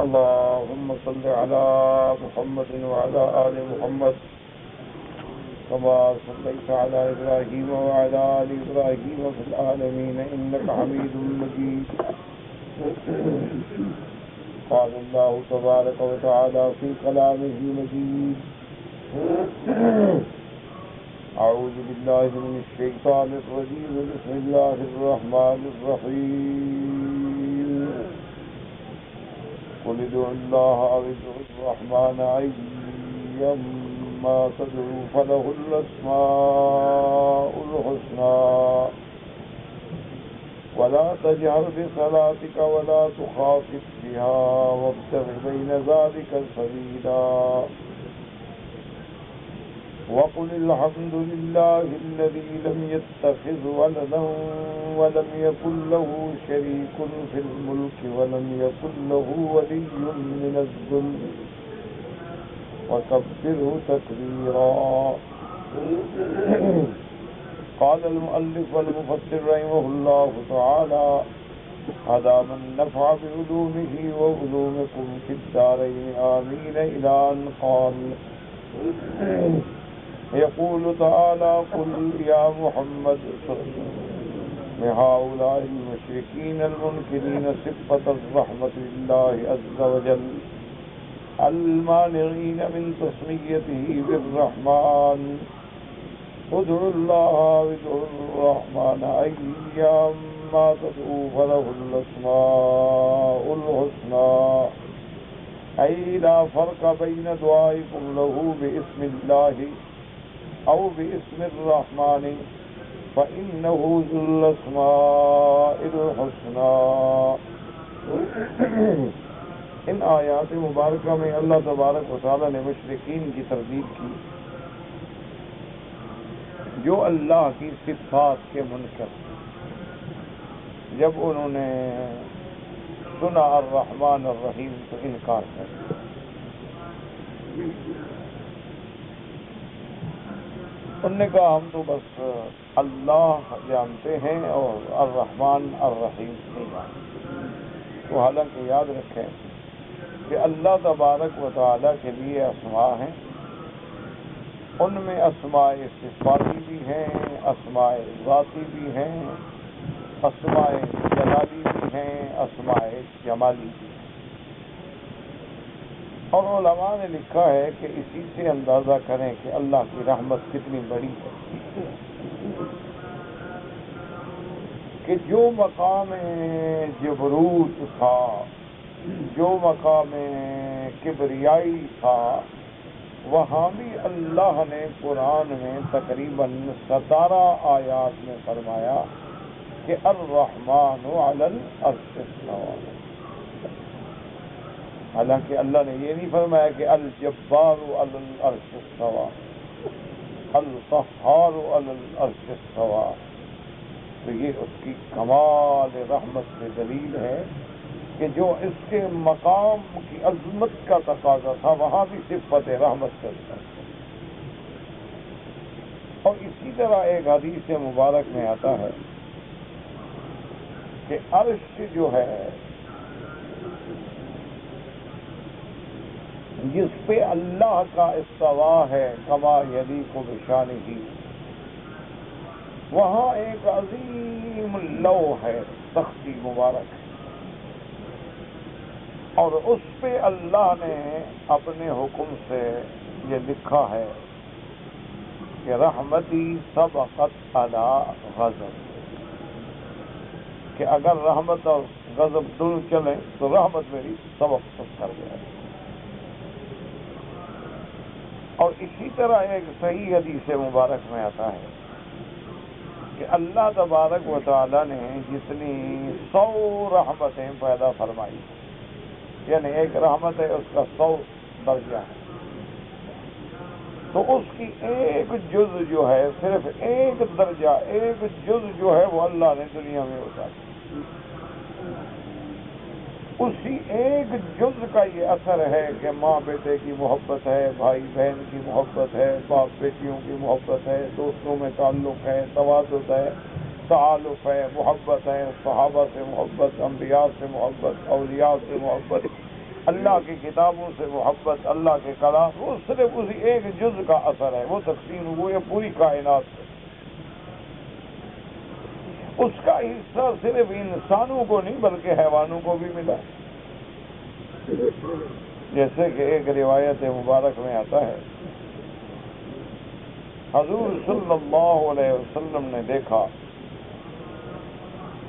اللهم صل على محمد وعلى آل محمد كما صليت على إبراهيم وعلى آل إبراهيم في العالمين إنك حميد مجيد. قال الله تبارك وتعالى في كلامه المجيد: أعوذ بالله من الشيطان الرجيم بسم الله الرحمن الرحيم. قل ادعوا الله أو ادعوا الرحمن أيما تدعوا فله الأسماء الحسنى ولا تجهر بصلاتك ولا تخافت بها وابتغ بين ذلك سبيلا وقل الحمد لله الذي لم يتخذ ولدا ولم يكن له شريك في الملك ولم يكن له ولي من الذل وكبره تكبيرا. قال المؤلف والمفسر رحمه الله تعالى: أدام النفع بعلومه وعلومكم في الدارين آمين. إلى أن قال: يقول تعالى: قل يا محمد لهؤلاء المشركين المنكرين صفة الرحمة لله عز وجل المانعين من تسميته بالرحمن: ادعوا الله وادعوا الرحمن أيما تدعوا فله الأسماء الحسنى، أي لا فرق بين دعائكم له باسم الله أو باسم الرحمن فإنه ذو الأسماء الحسنى. ان آیات مبارکہ میں اللہ تبارک و تعالی نے مشرکین کی تردید کی جو اللہ کی صفات کے منکر، جب انہوں نے سنا الرحمن الرحیم تو انکار کر دیا. انہوں نے کہا ہم تو بس اللہ جانتے ہیں اور الرحمن الرحیم نہیں جانتے. تو حالانکہ یاد رکھیں کہ اللہ تبارک و تعالی کے لیے اسماء ہیں، ان میں اسماء صفاتی بھی ہیں، اسماء ذاتی بھی ہیں، اسماء جلالی بھی ہیں، اسماء جمالی بھی ہیں. اور علماء نے لکھا ہے کہ اسی سے اندازہ کریں کہ اللہ کی رحمت کتنی بڑی ہے کہ جو مقام جبروت تھا، جو مقام کبریائی تھا، وہاں بھی اللہ نے قرآن میں تقریباً 17 آیات میں فرمایا کہ الرحمن علی العرش استوى. حالانکہ اللہ نے یہ نہیں فرمایا کہ الجبار علی العرش استوى، القہار علی العرش استوى. تو یہ اس کی کمال رحمت سے دلیل ہے کہ جو اس کے مقام کی عظمت کا تقاضا تھا وہاں بھی صفت رحمت کرتا ہے. اور اسی طرح ایک حدیث مبارک میں آتا ہے کہ عرش جو ہے جس پہ اللہ کا استوا ہے کما یلیق بشانہ، وہاں ایک عظیم لوح ہے، تختی مبارک ہے، اور اس پہ اللہ نے اپنے حکم سے یہ لکھا ہے کہ رحمتی سبقت علی غضب، کہ اگر رحمت اور غضب دونوں چلیں تو رحمت میری سبق کر جائے. اور اسی طرح ایک صحیح حدیث مبارک میں آتا ہے کہ اللہ تبارک و تعالی نے جتنی 100 رحمتیں پیدا فرمائی، یعنی ایک رحمت ہے اس کا 100 درجہ ہے، تو اس کی ایک جز جو ہے، صرف ایک درجہ، ایک جز جو ہے وہ اللہ نے دنیا میں اتارا. اسی ایک جز کا یہ اثر ہے کہ ماں بیٹے کی محبت ہے، بھائی بہن کی محبت ہے، باپ بیٹیوں کی محبت ہے، دوستوں میں تعلق ہے، توادد ہے، تعلق ہے، محبت ہے، صحابہ سے محبت، انبیاء سے محبت، اولیاء سے محبت. اللہ کی کتابوں سے محبت، اللہ کے کلام، وہ صرف اسی ایک جز کا اثر ہے، وہ تقسیم ہوئی ہے پوری کائنات سے۔ اس کا حصہ صرف انسانوں کو نہیں بلکہ حیوانوں کو بھی ملا، جیسے کہ ایک روایت مبارک میں آتا ہے، حضور صلی اللہ علیہ وسلم نے دیکھا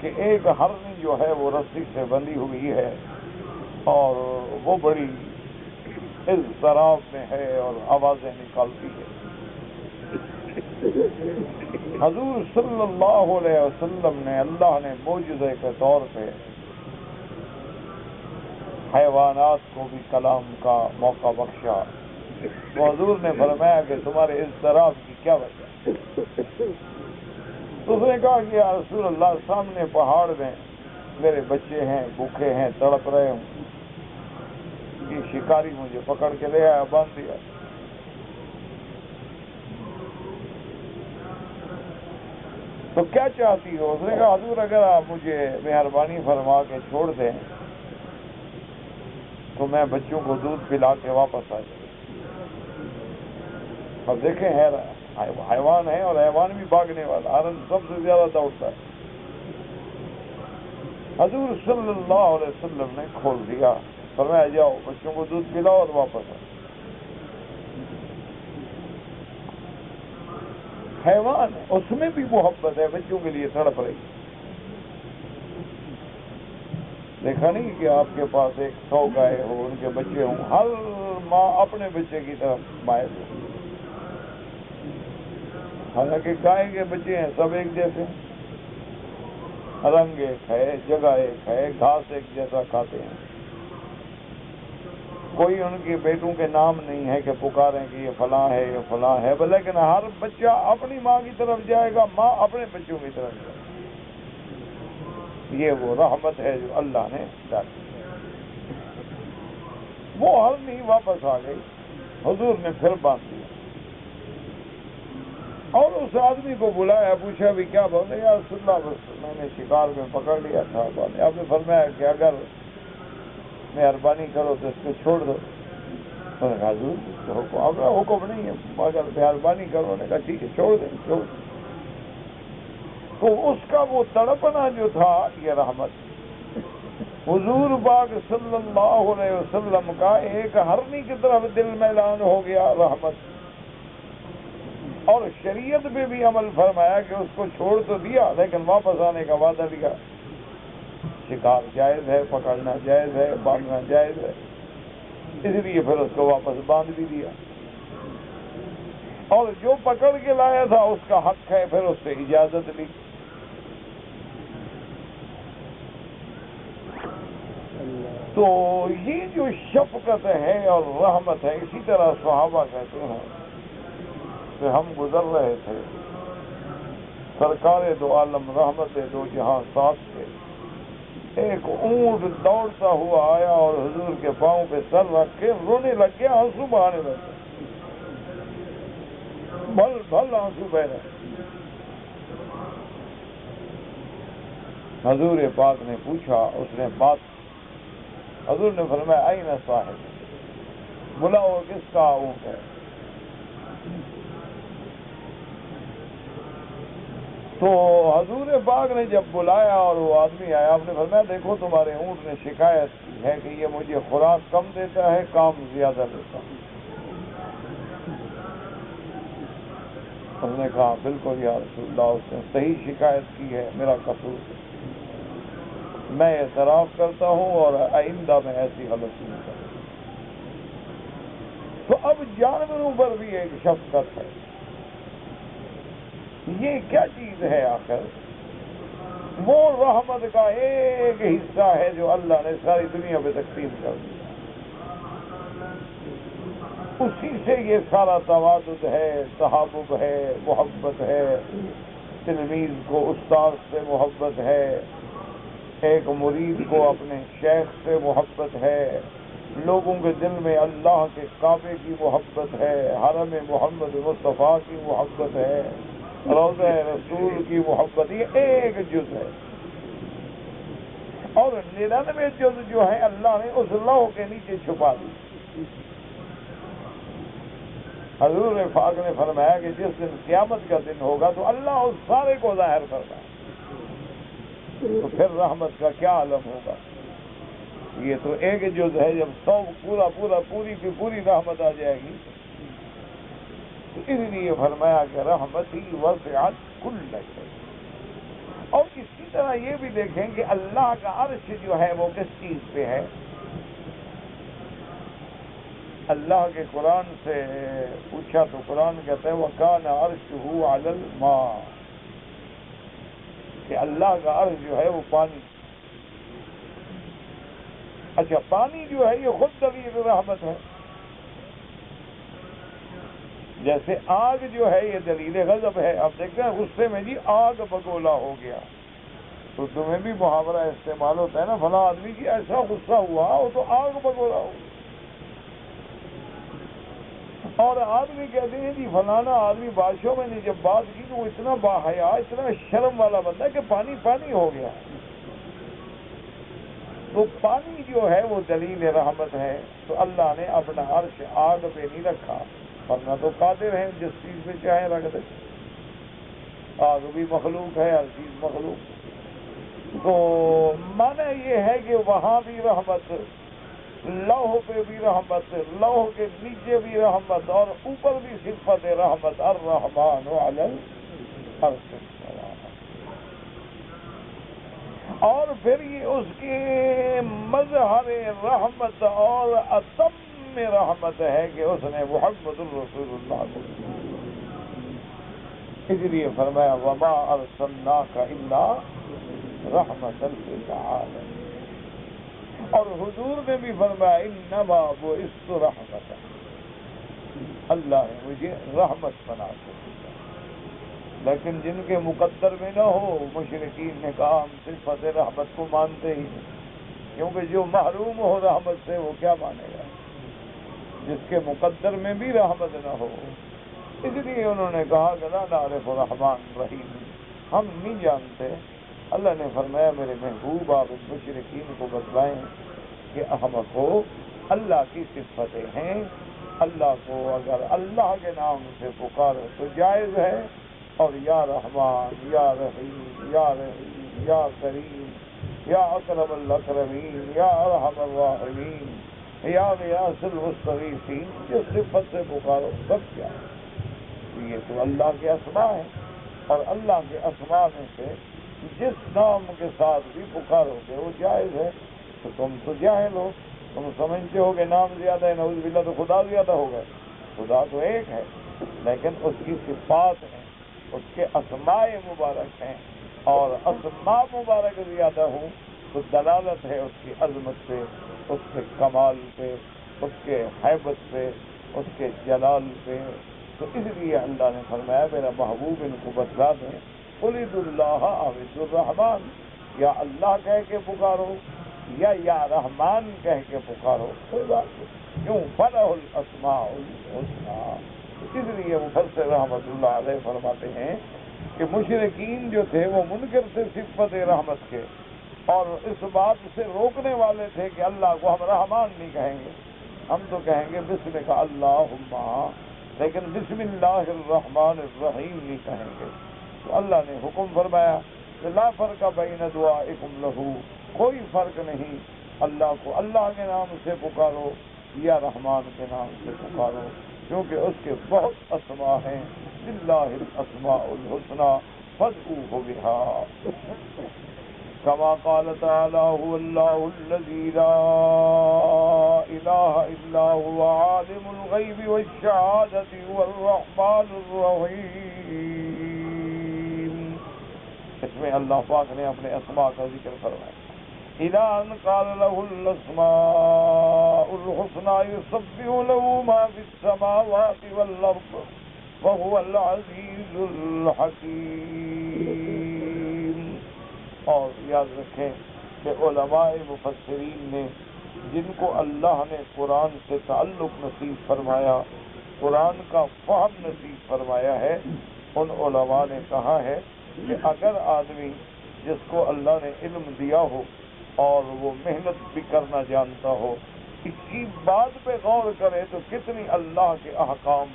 کہ ایک ہرنی جو ہے وہ رسی سے بندھی ہوئی ہے اور وہ بڑی اضطراب میں ہے اور آوازیں نکالتی ہے۔ حضور صلی اللہ علیہ وسلم نے، اللہ نے معجزے کے طور پہ حیوانات کو بھی کلام کا موقع بخشا۔ تو حضور نے فرمایا کہ تمہارے اضطراب کی کیا وجہ؟ تو اس نے کہا کہ یا رسول اللہ، سامنے پہاڑ میں میرے بچے ہیں، بھوکے ہیں، تڑپ رہے ہوں، یہ شکاری مجھے پکڑ کے لے آیا، باندھ دیا۔ تو کیا چاہتی ہو؟ اس نے کہا حضور اگر آپ مجھے مہربانی فرما کے چھوڑ دیں تو میں بچوں کو دودھ پلا کے واپس آ جاؤں۔ اب دیکھیں حیوان ہے اور حیوان بھی بھاگنے والا، ہرن سب سے زیادہ دوڑتا ہے۔ حضور صلی اللہ علیہ وسلم نے کھول دیا، فرمایا جاؤ بچوں کو دودھ پلاؤ اور واپس آؤ۔ حیوان ہے، اس میں بھی محبت ہے، بچوں کے لیے تڑپ رہی۔ دیکھا نہیں کہ آپ کے پاس 100 گائے ہو، ان کے بچے ہوں، ہر ماں اپنے بچے کی طرف مائل ہو، حالانکہ گائے کے بچے ہیں سب ایک جیسے، رنگ ایک ہے، جگہ ایک ہے، گھاس ایک جیسا کھاتے ہیں، کوئی ان کے بیٹوں کے نام نہیں ہے کہ پکاریں کہ یہ فلاں ہے یہ فلاں ہے، لیکن ہر بچہ اپنی ماں کی طرف جائے گا، ماں اپنے بچوں کی طرف جائے گا۔ یہ وہ رحمت ہے جو اللہ نے ڈالی۔ وہ ہر نہیں واپس آ گئی، حضور نے پھر باندھ دیا اور اس آدمی کو بلایا، پوچھا بھی کیا بولے؟ یا رسول اللہ بس میں نے شکار میں پکڑ لیا تھا۔ آپ نے فرمایا کہ اگر مہربانی کرو تو اس کو چھوڑ دو۔ میں نے کہا حضور آپ کا حکم نہیں ہے، اگر مہربانی کرو۔ نے کہا ٹھیک ہے چھوڑ دیں، چھوڑ دیں۔ تو اس کا وہ تڑپنا جو تھا یہ رحمت، حضور پاک صلی اللہ علیہ وسلم کا ایک ہرنی کی طرف دل میں اعلان ہو گیا رحمت، اور شریعت پہ بھی عمل فرمایا کہ اس کو چھوڑ تو دیا لیکن واپس آنے کا وعدہ دیا۔ شکار جائز ہے، پکڑنا جائز ہے، باندھنا جائز ہے، اس لیے پھر اس کو واپس باندھ بھی دیا، اور جو پکڑ کے لایا تھا اس کا حق ہے پھر اس سے اجازت لی۔ تو یہ جو شفقت ہے اور رحمت ہے، اسی طرح صحابہ کہتے ہیں کہ ہم گزر رہے تھے، سرکار دو عالم رحمت دو جہاں ساتھ تھے، ایک اونٹ دوڑتا ہوا آیا اور حضور کے پاؤں پہ سر رکھ کے رونے لگ گیا، آنسو بہانے لگ گئے، بھل بھل آنسو بہ رہے۔ حضور پاک نے پوچھا، اس نے بات، حضور نے فرمایا این صاحب، بلاؤ کس کا اونٹ ہے؟ تو حضور پاک نے جب بلایا اور وہ آدمی آیا، آپ نے فرمایا دیکھو تمہارے اونٹ نے شکایت کی ہے کہ یہ مجھے خوراک کم دیتا ہے، کام زیادہ دیتا ہے۔ اس نے کہا بالکل یا رسول اللہ، اس نے صحیح شکایت کی ہے، میرا قصور ہے، میں اعتراف کرتا ہوں اور آئندہ میں ایسی غلطی نہیں کروں۔ تو اب جانوروں پر بھی ایک شفقت ہے، یہ کیا چیز ہے آخر؟ وہ رحمت کا ایک حصہ ہے جو اللہ نے ساری دنیا پہ تقسیم کر دیا، اسی سے یہ سارا توادد ہے، تحابب ہے، محبت ہے، تلمیذ کو استاد سے محبت ہے، ایک مرید کو اپنے شیخ سے محبت ہے، لوگوں کے دل میں اللہ کے کعبے کی محبت ہے، حرم محمد مصطفیٰ کی محبت ہے، روضہ رسول کی محبت، یہ ایک جز ہے۔ اور 99 جز جو ہے اللہ نے اس لوح کے نیچے چھپا دی. حضور پاک نے فرمایا کہ جس دن قیامت کا دن ہوگا تو اللہ اس سارے کو ظاہر کرتا ہے، تو پھر رحمت کا کیا عالم ہوگا. یہ تو ایک جز ہے، جب پوری کی پوری رحمت آ جائے گی. تو اس لیے فرمایا کہ رحمتی وسعت کل شیء. اور اسی طرح یہ بھی دیکھیں کہ اللہ کا عرش جو ہے وہ کس چیز پہ ہے. اللہ کے قرآن سے پوچھا تو قرآن کہتا ہے وَكَانَ عَرْشُهُ عَلَى الْمَاءِ، کہ اللہ کا عرش جو ہے وہ پانی. اچھا، پانی جو ہے یہ خود دلیل رحمت ہے. جیسے آگ جو ہے یہ دلیل غضب ہے. آپ دیکھتے ہیں غصے میں جی آگ بگولا ہو گیا، تو تمہیں بھی محاورہ استعمال ہوتا ہے نا، فلاں آدمی کی ایسا غصہ ہوا وہ تو آگ بگولا ہو. اور آدمی کہتے ہیں جی فلانا آدمی بادشاہوں میں نے جب بات کی تو وہ اتنا باحیا اتنا شرم والا بندہ کہ پانی پانی ہو گیا. تو پانی جو ہے وہ دلیل رحمت ہے. تو اللہ نے اپنا عرش آگ پہ نہیں رکھا، ورنہ تو قادر ہیں جس چیز پہ چاہے رکھ دے. آگ بھی مخلوق ہے، ہر چیز مخلوق. تو معنی یہ ہے کہ وہاں بھی رحمت، لوح پہ بھی رحمت، لوح کے نیچے بھی رحمت، اور اوپر بھی صفت رحمت. الرحمن علی العرش استوی. اور پھر یہ اس کی مظہر رحمت اور اتم رحمت ہے کہ اس نے محمد الرسول اللہ کو، اس لیے فرمایا وما ارسلناک الا رحمت للعالمین. اور حضور نے بھی فرمایا انما بعثت رحمت، اللہ نے مجھے رحمت بنا کے دیا. لیکن جن کے مقدر میں نہ ہو، مشرکین نے کہا ہم صفت رحمت کو مانتے ہی نہیں، کیونکہ جو محروم ہو رحمت سے وہ کیا مانے گا، جس کے مقدر میں بھی رحمت نہ ہو. اس لیے انہوں نے کہا کہ لا نعرف رحمان رحیم، ہم نہیں جانتے. اللہ نے فرمایا میرے محبوب آپ اس مشرکین کو بتلائیں کہ ہم کو اللہ کی صفتیں ہیں. اللہ کو اگر اللہ کے نام سے پکارو تو جائز ہے، اور یا رحمان، یا رحیم، یا رحیم، یا کریم، یا اکرم الاکرمین، یا ارحم الراحمین، یا غیاث المستغیثین، جس صفت سے پکارو سب کیا ہے. یہ تو اللہ کے اسماء ہیں، اور اللہ کے اسماء میں سے جس نام کے ساتھ بھی پکارو گے وہ جائز ہے. تو تم تو جاہل ہو، تم سمجھتے ہو کہ نام زیادہ ہے، نعوذ باللہ تو خدا زیادہ ہوگا. خدا تو ایک ہے، لیکن اس کی صفات ہیں، اس کے اسماء مبارک ہیں، اور اسماء مبارک زیادہ ہوں تو دلالت ہے اس کی عظمت پہ، اس کے کمال پہ، اس کے ہیبت پہ، اس کے جلال پہ. تو اس لیے اللہ نے فرمایا میرا محبوب ان کو بتلا دیں قل ادعوا اللہ او ادعوا الرحمن، یا اللہ کہہ کے پکارو یا رحمان کہہ کے پکارو، کوئی بات نہیں. کیوں؟ فلہ الاسماء الحسنی. اس لیے مفسر رحمۃ اللہ علیہ فرماتے ہیں کہ مشرکین جو تھے وہ منکر تھے صفت رحمت کے، اور اس بات سے روکنے والے تھے کہ اللہ کو ہم رحمان نہیں کہیں گے، ہم تو کہیں گے بسم کا اللہم، لیکن بسم اللہ الرحمن الرحیم نہیں کہیں گے. تو اللہ نے حکم فرمایا کہ لا فرق بین دعائکم لہو، کوئی فرق نہیں، اللہ کو اللہ کے نام سے پکارو یا رحمان کے نام سے پکارو، کیونکہ اس کے بہت اسماء ہیں. للہ الاسماء الحسنی فادعوہ بہا، کما قال تعالی هو اللہ الذی لا الہ الا هو عالم الغیب والشہادۃ هو الرحمن الرحیم. اس میں اللہ پاک نے اپنے اسماء کا ذکر فرمایا. إِلَىٰ أَنْ قَالَ لَهُ الْأَسْمَاءُ الْحُسْنَىٰ يُسَبِّحُ لَهُ مَا فِي السَّمَاوَاتِ وَالْأَرْضِ وَهُوَ الْعَزِيزُ الْحَكِيمُ. اور یاد رکھیں کہ علماء مفسرین نے جن کو اللہ نے قرآن سے تعلق نصیب فرمایا، قرآن کا فہم نصیب فرمایا ہے، ان علماء نے کہا ہے کہ اگر آدمی جس کو اللہ نے علم دیا ہو اور وہ محنت بھی کرنا جانتا ہو، اس کی بات پہ غور کرے تو کتنی اللہ کے احکام،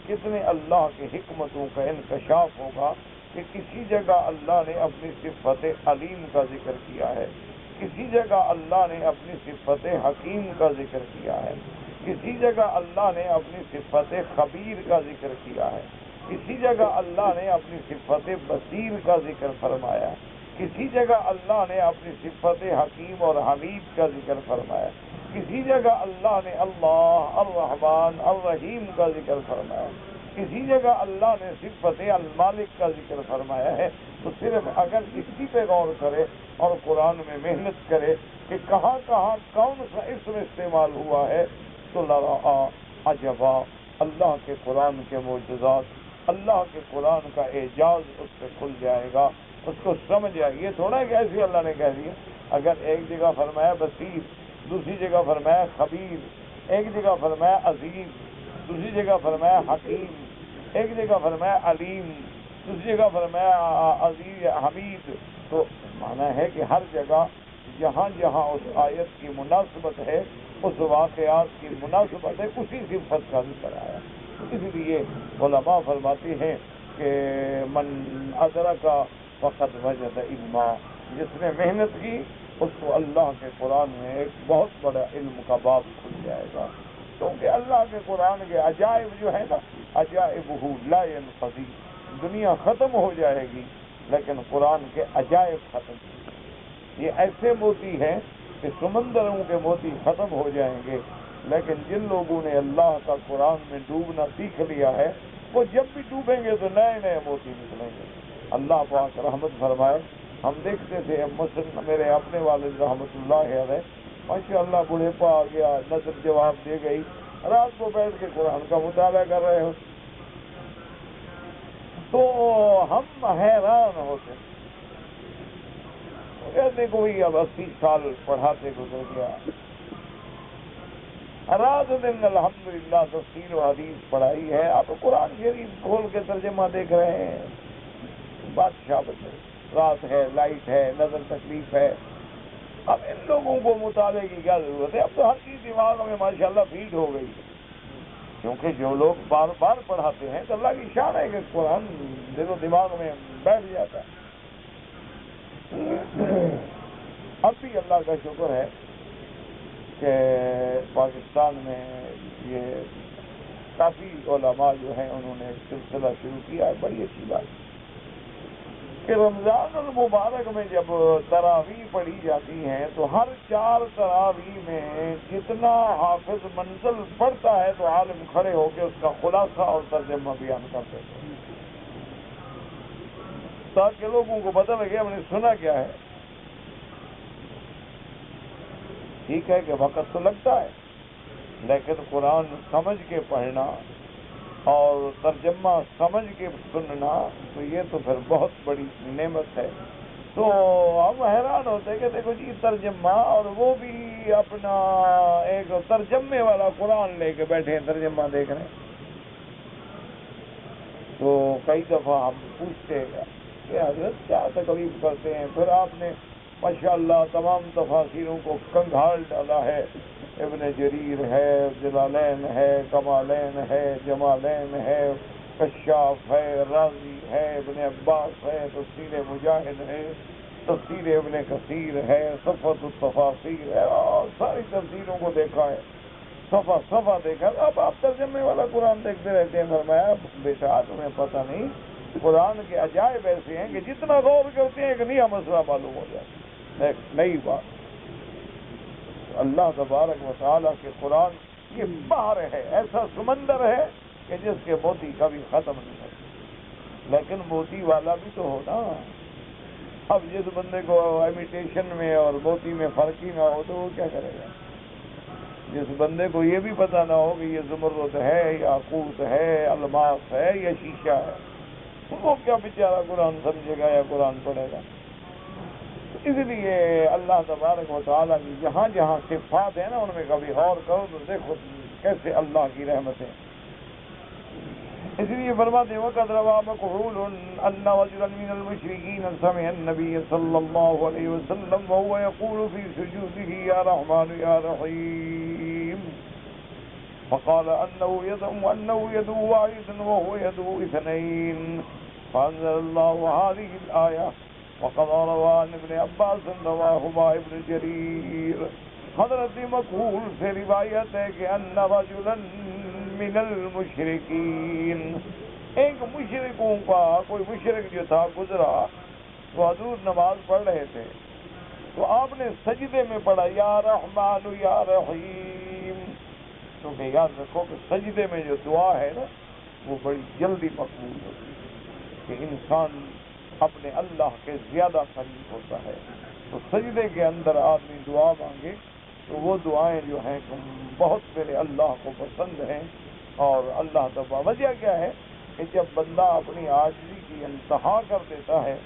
کتنے اللہ کے حکمتوں کا انکشاف ہوگا کہ کسی جگہ اللہ نے اپنی صفت علیم کا ذکر کیا ہے، کسی جگہ اللہ نے اپنی صفت حکیم کا ذکر کیا ہے، کسی جگہ اللہ نے اپنی صفت خبیر کا ذکر کیا ہے، کسی جگہ اللہ نے اپنی صفت بصیر کا ذکر فرمایا، کسی جگہ اللہ نے اپنی صفت حکیم اور حمید کا ذکر فرمایا، کسی جگہ اللہ نے اللہ الرحمن الرحیم کا ذکر فرمایا، کسی جگہ اللہ نے صفت المالک کا ذکر فرمایا ہے۔ تو صرف اگر اسی پہ غور کرے اور قرآن میں محنت کرے کہ کہاں کہاں کون سا اسم استعمال ہوا ہے تو لرا عجبا، اللہ کے قرآن کے معجزات، اللہ کے قرآن کا اعجاز اس سے کھل جائے گا، اس کو سمجھ آئے۔ یہ تھوڑا کہ ایسے اللہ نے کہہ دیا، اگر ایک جگہ فرمایا بصیر، دوسری جگہ فرمایا خبیر، ایک جگہ فرمایا عزیز، دوسری جگہ فرمایا حکیم، ایک جگہ فرمایا علیم، دوسری جگہ فرمایا عزیز حمید، تو معنی ہے کہ ہر جگہ جہاں جہاں اس آیت کی مناسبت ہے، اس واقعات کی مناسبت ہے، اسی صفت کا ذکر آیا۔ اس لیے علماء فرماتے ہیں کہ من ادرک فقد وجد علما، جس نے محنت کی اس کو اللہ کے قرآن میں ایک بہت بڑا علم کا باب کھل جائے گا، کیونکہ اللہ کے قرآن کے عجائب جو ہے نا، عجائبہ لا ينقضی، دنیا ختم ہو جائے گی لیکن قرآن کے عجائب ختم نہیں۔ یہ ایسے موتی ہیں کہ سمندروں کے موتی ختم ہو جائیں گے، لیکن جن لوگوں نے اللہ کا قرآن میں ڈوبنا سیکھ لیا ہے وہ جب بھی ڈوبیں گے تو نئے نئے موتی نکلیں گے۔ اللہ پاک رحمت فرمائے، ہم دیکھتے تھے مثلا میرے اپنے والد رحمت اللہ علیہ، ماشاء اللہ بڑھیپا آ گیا، نظر جواب دے گئی، رات کو بیٹھ کے قرآن کا مطالعہ کر رہے ہو تو ہم حیران ہوتے، کہتے کوئی اب 80 سال پڑھاتے گزر گیا، رات دن الحمدللہ تفسیر و حدیث پڑھائی ہے، آپ قرآن شریف کھول کے ترجمہ دیکھ رہے ہیں، بادشاہ بچے، رات ہے، لائٹ ہے، نظر تکلیف ہے، اب ان لوگوں کو مطالعے کی کیا ضرورت ہے؟ اب تو ہر چیز دماغ میں ماشاءاللہ فیڈ ہو گئی، کیونکہ جو لوگ بار بار پڑھاتے ہیں تو اللہ کی شان ہے کہ قرآن دل و دماغ میں بیٹھ جاتا ہے۔ اب بھی اللہ کا شکر ہے کہ پاکستان میں یہ کافی علماء جو ہیں انہوں نے ایک سلسلہ شروع کیا ہے، بڑی اچھی بات کہ رمضان المبارک میں جب تراویح پڑھی جاتی ہیں تو ہر 4 تراویح میں جتنا حافظ منزل پڑھتا ہے تو عالم کھڑے ہو کے اس کا خلاصہ اور ترجمہ بیان کرتے ہیں تاکہ لوگوں کو پتہ لگے ہم نے سنا کیا ہے۔ ٹھیک ہے کہ وقت تو لگتا ہے لیکن قرآن سمجھ کے پڑھنا اور ترجمہ سمجھ کے سننا تو یہ تو پھر بہت بڑی نعمت ہے۔ تو ہم حیران ہوتے کہ دیکھو جی ترجمہ، اور وہ بھی اپنا ایک ترجمے والا قرآن لے کے بیٹھے ہیں، ترجمہ دیکھ رہے ہیں۔ تو کئی دفعہ ہم پوچھتے ہیں کہ حضرت کیا تکلیف کرتے ہیں؟ پھر آپ نے ماشاءاللہ تمام تفاسیروں کو کنگھال ڈالا ہے، ابن جریر ہے، جلالین ہے، کمالین ہے، جمالین ہے، کشاف ہے، رازی ہے، ابن عباس ہے، تفسیر مجاہد ہے، تفسیر ابن کثیر ہے، صفوۃ التفاسیر ہے، اور ساری تفسیروں کو دیکھا ہے، صفحہ صفحہ دیکھا۔ اب آپ ترجمے والا قرآن دیکھتے رہتے ہیں۔ فرمایا بیٹا تمہیں پتہ نہیں، قرآن کے عجائب ایسے ہیں کہ جتنا غور کرتے ہیں ایک نیا مسئلہ معلوم ہو جاتا ہے، ایک نئی بات۔ اللہ تبارک و تعالیٰ کے قرآن یہ بحر ہے، ایسا سمندر ہے کہ جس کے موتی کبھی ختم نہیں ہوتے، لیکن موتی والا بھی تو ہونا۔ اب جس بندے کو امیٹیشن میں اور موتی میں فرق ہی نہ ہو تو وہ کیا کرے گا؟ جس بندے کو یہ بھی پتہ نہ ہو کہ یہ زمرد ہے، یاقوت ہے، الماس ہے یا شیشہ ہے، وہ کیا بیچارہ قرآن سمجھے گا یا قرآن پڑھے گا؟ اس لیے اللہ تبارک و تعالیٰ کی جہاں جہاں صفات ہیں نا ان میں کبھی غور کرو تو دیکھو کیسے اللہ کی رحمتیں۔ اس لیے فرماتے ہیں وقد روا مکحول ان رجلا من المشرکین سمع النبی صلی اللہ علیہ وسلم وهو يقول في سجوده یا رحمن یا رحیم فقال انه يدعو واحدا وهو يدعو اثنين فانزل الله هذه الآية وقد روى عن ابن عباس رواهما ابن جریر. حضرت مکحول سے روایت ہے کہ ان رجلا من المشرکین، ایک مشرکوں کا کوئی مشرک جو تھا گزرا، تو حضور نماز پڑھ رہے تھے تو آپ نے سجدے میں پڑھا یا رحمان یا رحیم. کیونکہ یاد رکھو کہ سجدے میں جو دعا ہے نا وہ بڑی جلدی مقبول ہوتی ہے کہ انسان اپنے اللہ کے زیادہ قریب ہوتا ہے. تو سجدے کے اندر آدمی دعا مانگے تو وہ دعائیں جو ہیں بہت میرے اللہ کو پسند ہیں. اور اللہ تعالیٰ وجہ کیا ہے کہ جب بندہ اپنی عاجزی کی انتہا کر دیتا ہے،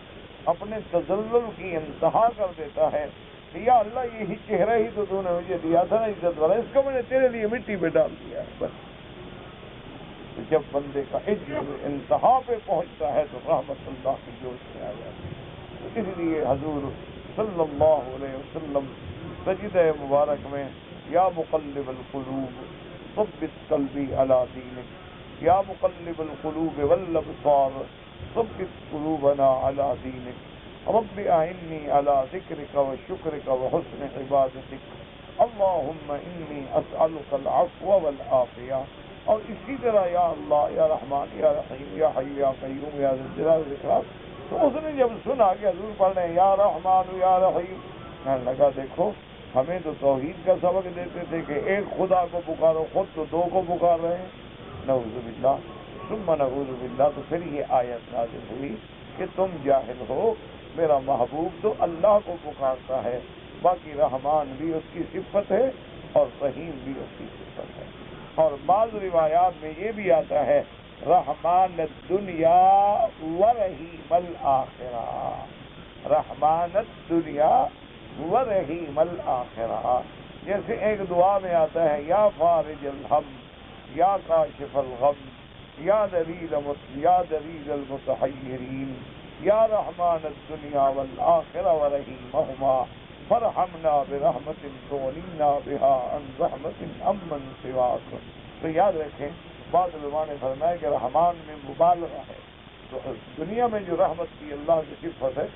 اپنے تذلل کی انتہا کر دیتا ہے کہ یا اللہ یہی چہرہ ہی تو نے مجھے دیا تھا نا عزت والا، اس کو میں نے تیرے لیے مٹی پہ ڈال دیا ہے بس. تو جب بندے کا عجز انتہا پہ پہنچتا ہے تو رحمت اللہ کی جوش میں آ جاتی ہے. تو اس لیے حضور صلی اللہ علیہ وسلم سجدہ مبارک میں یا مقلب القلوب ثبت قلبی علی دینک یا مقلب القلوب والابصار ثبت قلوبنا علی دینک رب اعنی علی ذکرک وشکرک وحسن عبادتک اللہم انی اسألک العفو والعافیہ. اور اسی طرح یا اللہ یا رحمان یا رحیم یا حی یا قیوم یا ذی الجلال والاکرام. تو اس نے جب سنا کہ حضور پڑھ رہے ہیں یا رحمان یا رحیم، کہنے لگا دیکھو ہمیں تو توحید کا سبق دیتے تھے کہ ایک خدا کو پکارو، خود تو دو کو پکار رہے ہیں. نعوذ باللہ ثم نعوذ باللہ. تو پھر یہ آیت نازل ہوئی کہ تم جاہل ہو، میرا محبوب تو اللہ کو پکارتا ہے، باقی رحمان بھی اس کی صفت ہے اور رحیم بھی اس کی صفت ہے. اور بعض روایات میں یہ بھی آتا ہے رحمان الدنیا ورحیم الآخرہ، رحمان الدنیا ورحیم الآخرہ. جیسے ایک دعا میں آتا ہے یا فارج الہم یا کاشف الغم یا دلیل المتحیرین یا رحمان الدنیا والآخرہ ورحیمہما فرحمنا برحمت تغنینا بہا عن رحمت امن سواک. تو یاد رکھیں بعض علماء نے فرمایا کہ رحمان میں مبالغہ ہے. تو دنیا میں جو رحمت کی اللہ کی صفت ہے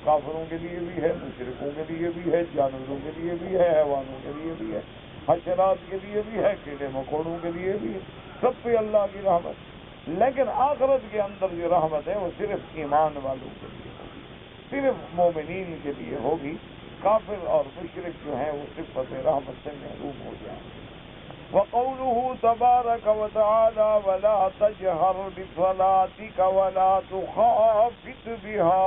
کافروں کے لیے بھی ہے، مشرکوں کے لیے بھی ہے، جانوروں کے لیے بھی ہے، حیوانوں کے لیے بھی ہے، حشرات کے لیے بھی ہے، کیڑے مکوڑوں کے لیے بھی ہے، سب پہ اللہ کی رحمت. لیکن آخرت کے اندر جو رحمت ہے وہ صرف ایمان والوں کے لیے ہوگی، صرف مومنین کے لیے ہوگی. کافر اور مشرک جو ہیں وہ صفت رحمت سے محروم ہو جائیں. وقوله تبارك وتعالى ولا تجهر بصلاتك ولا تخافت بها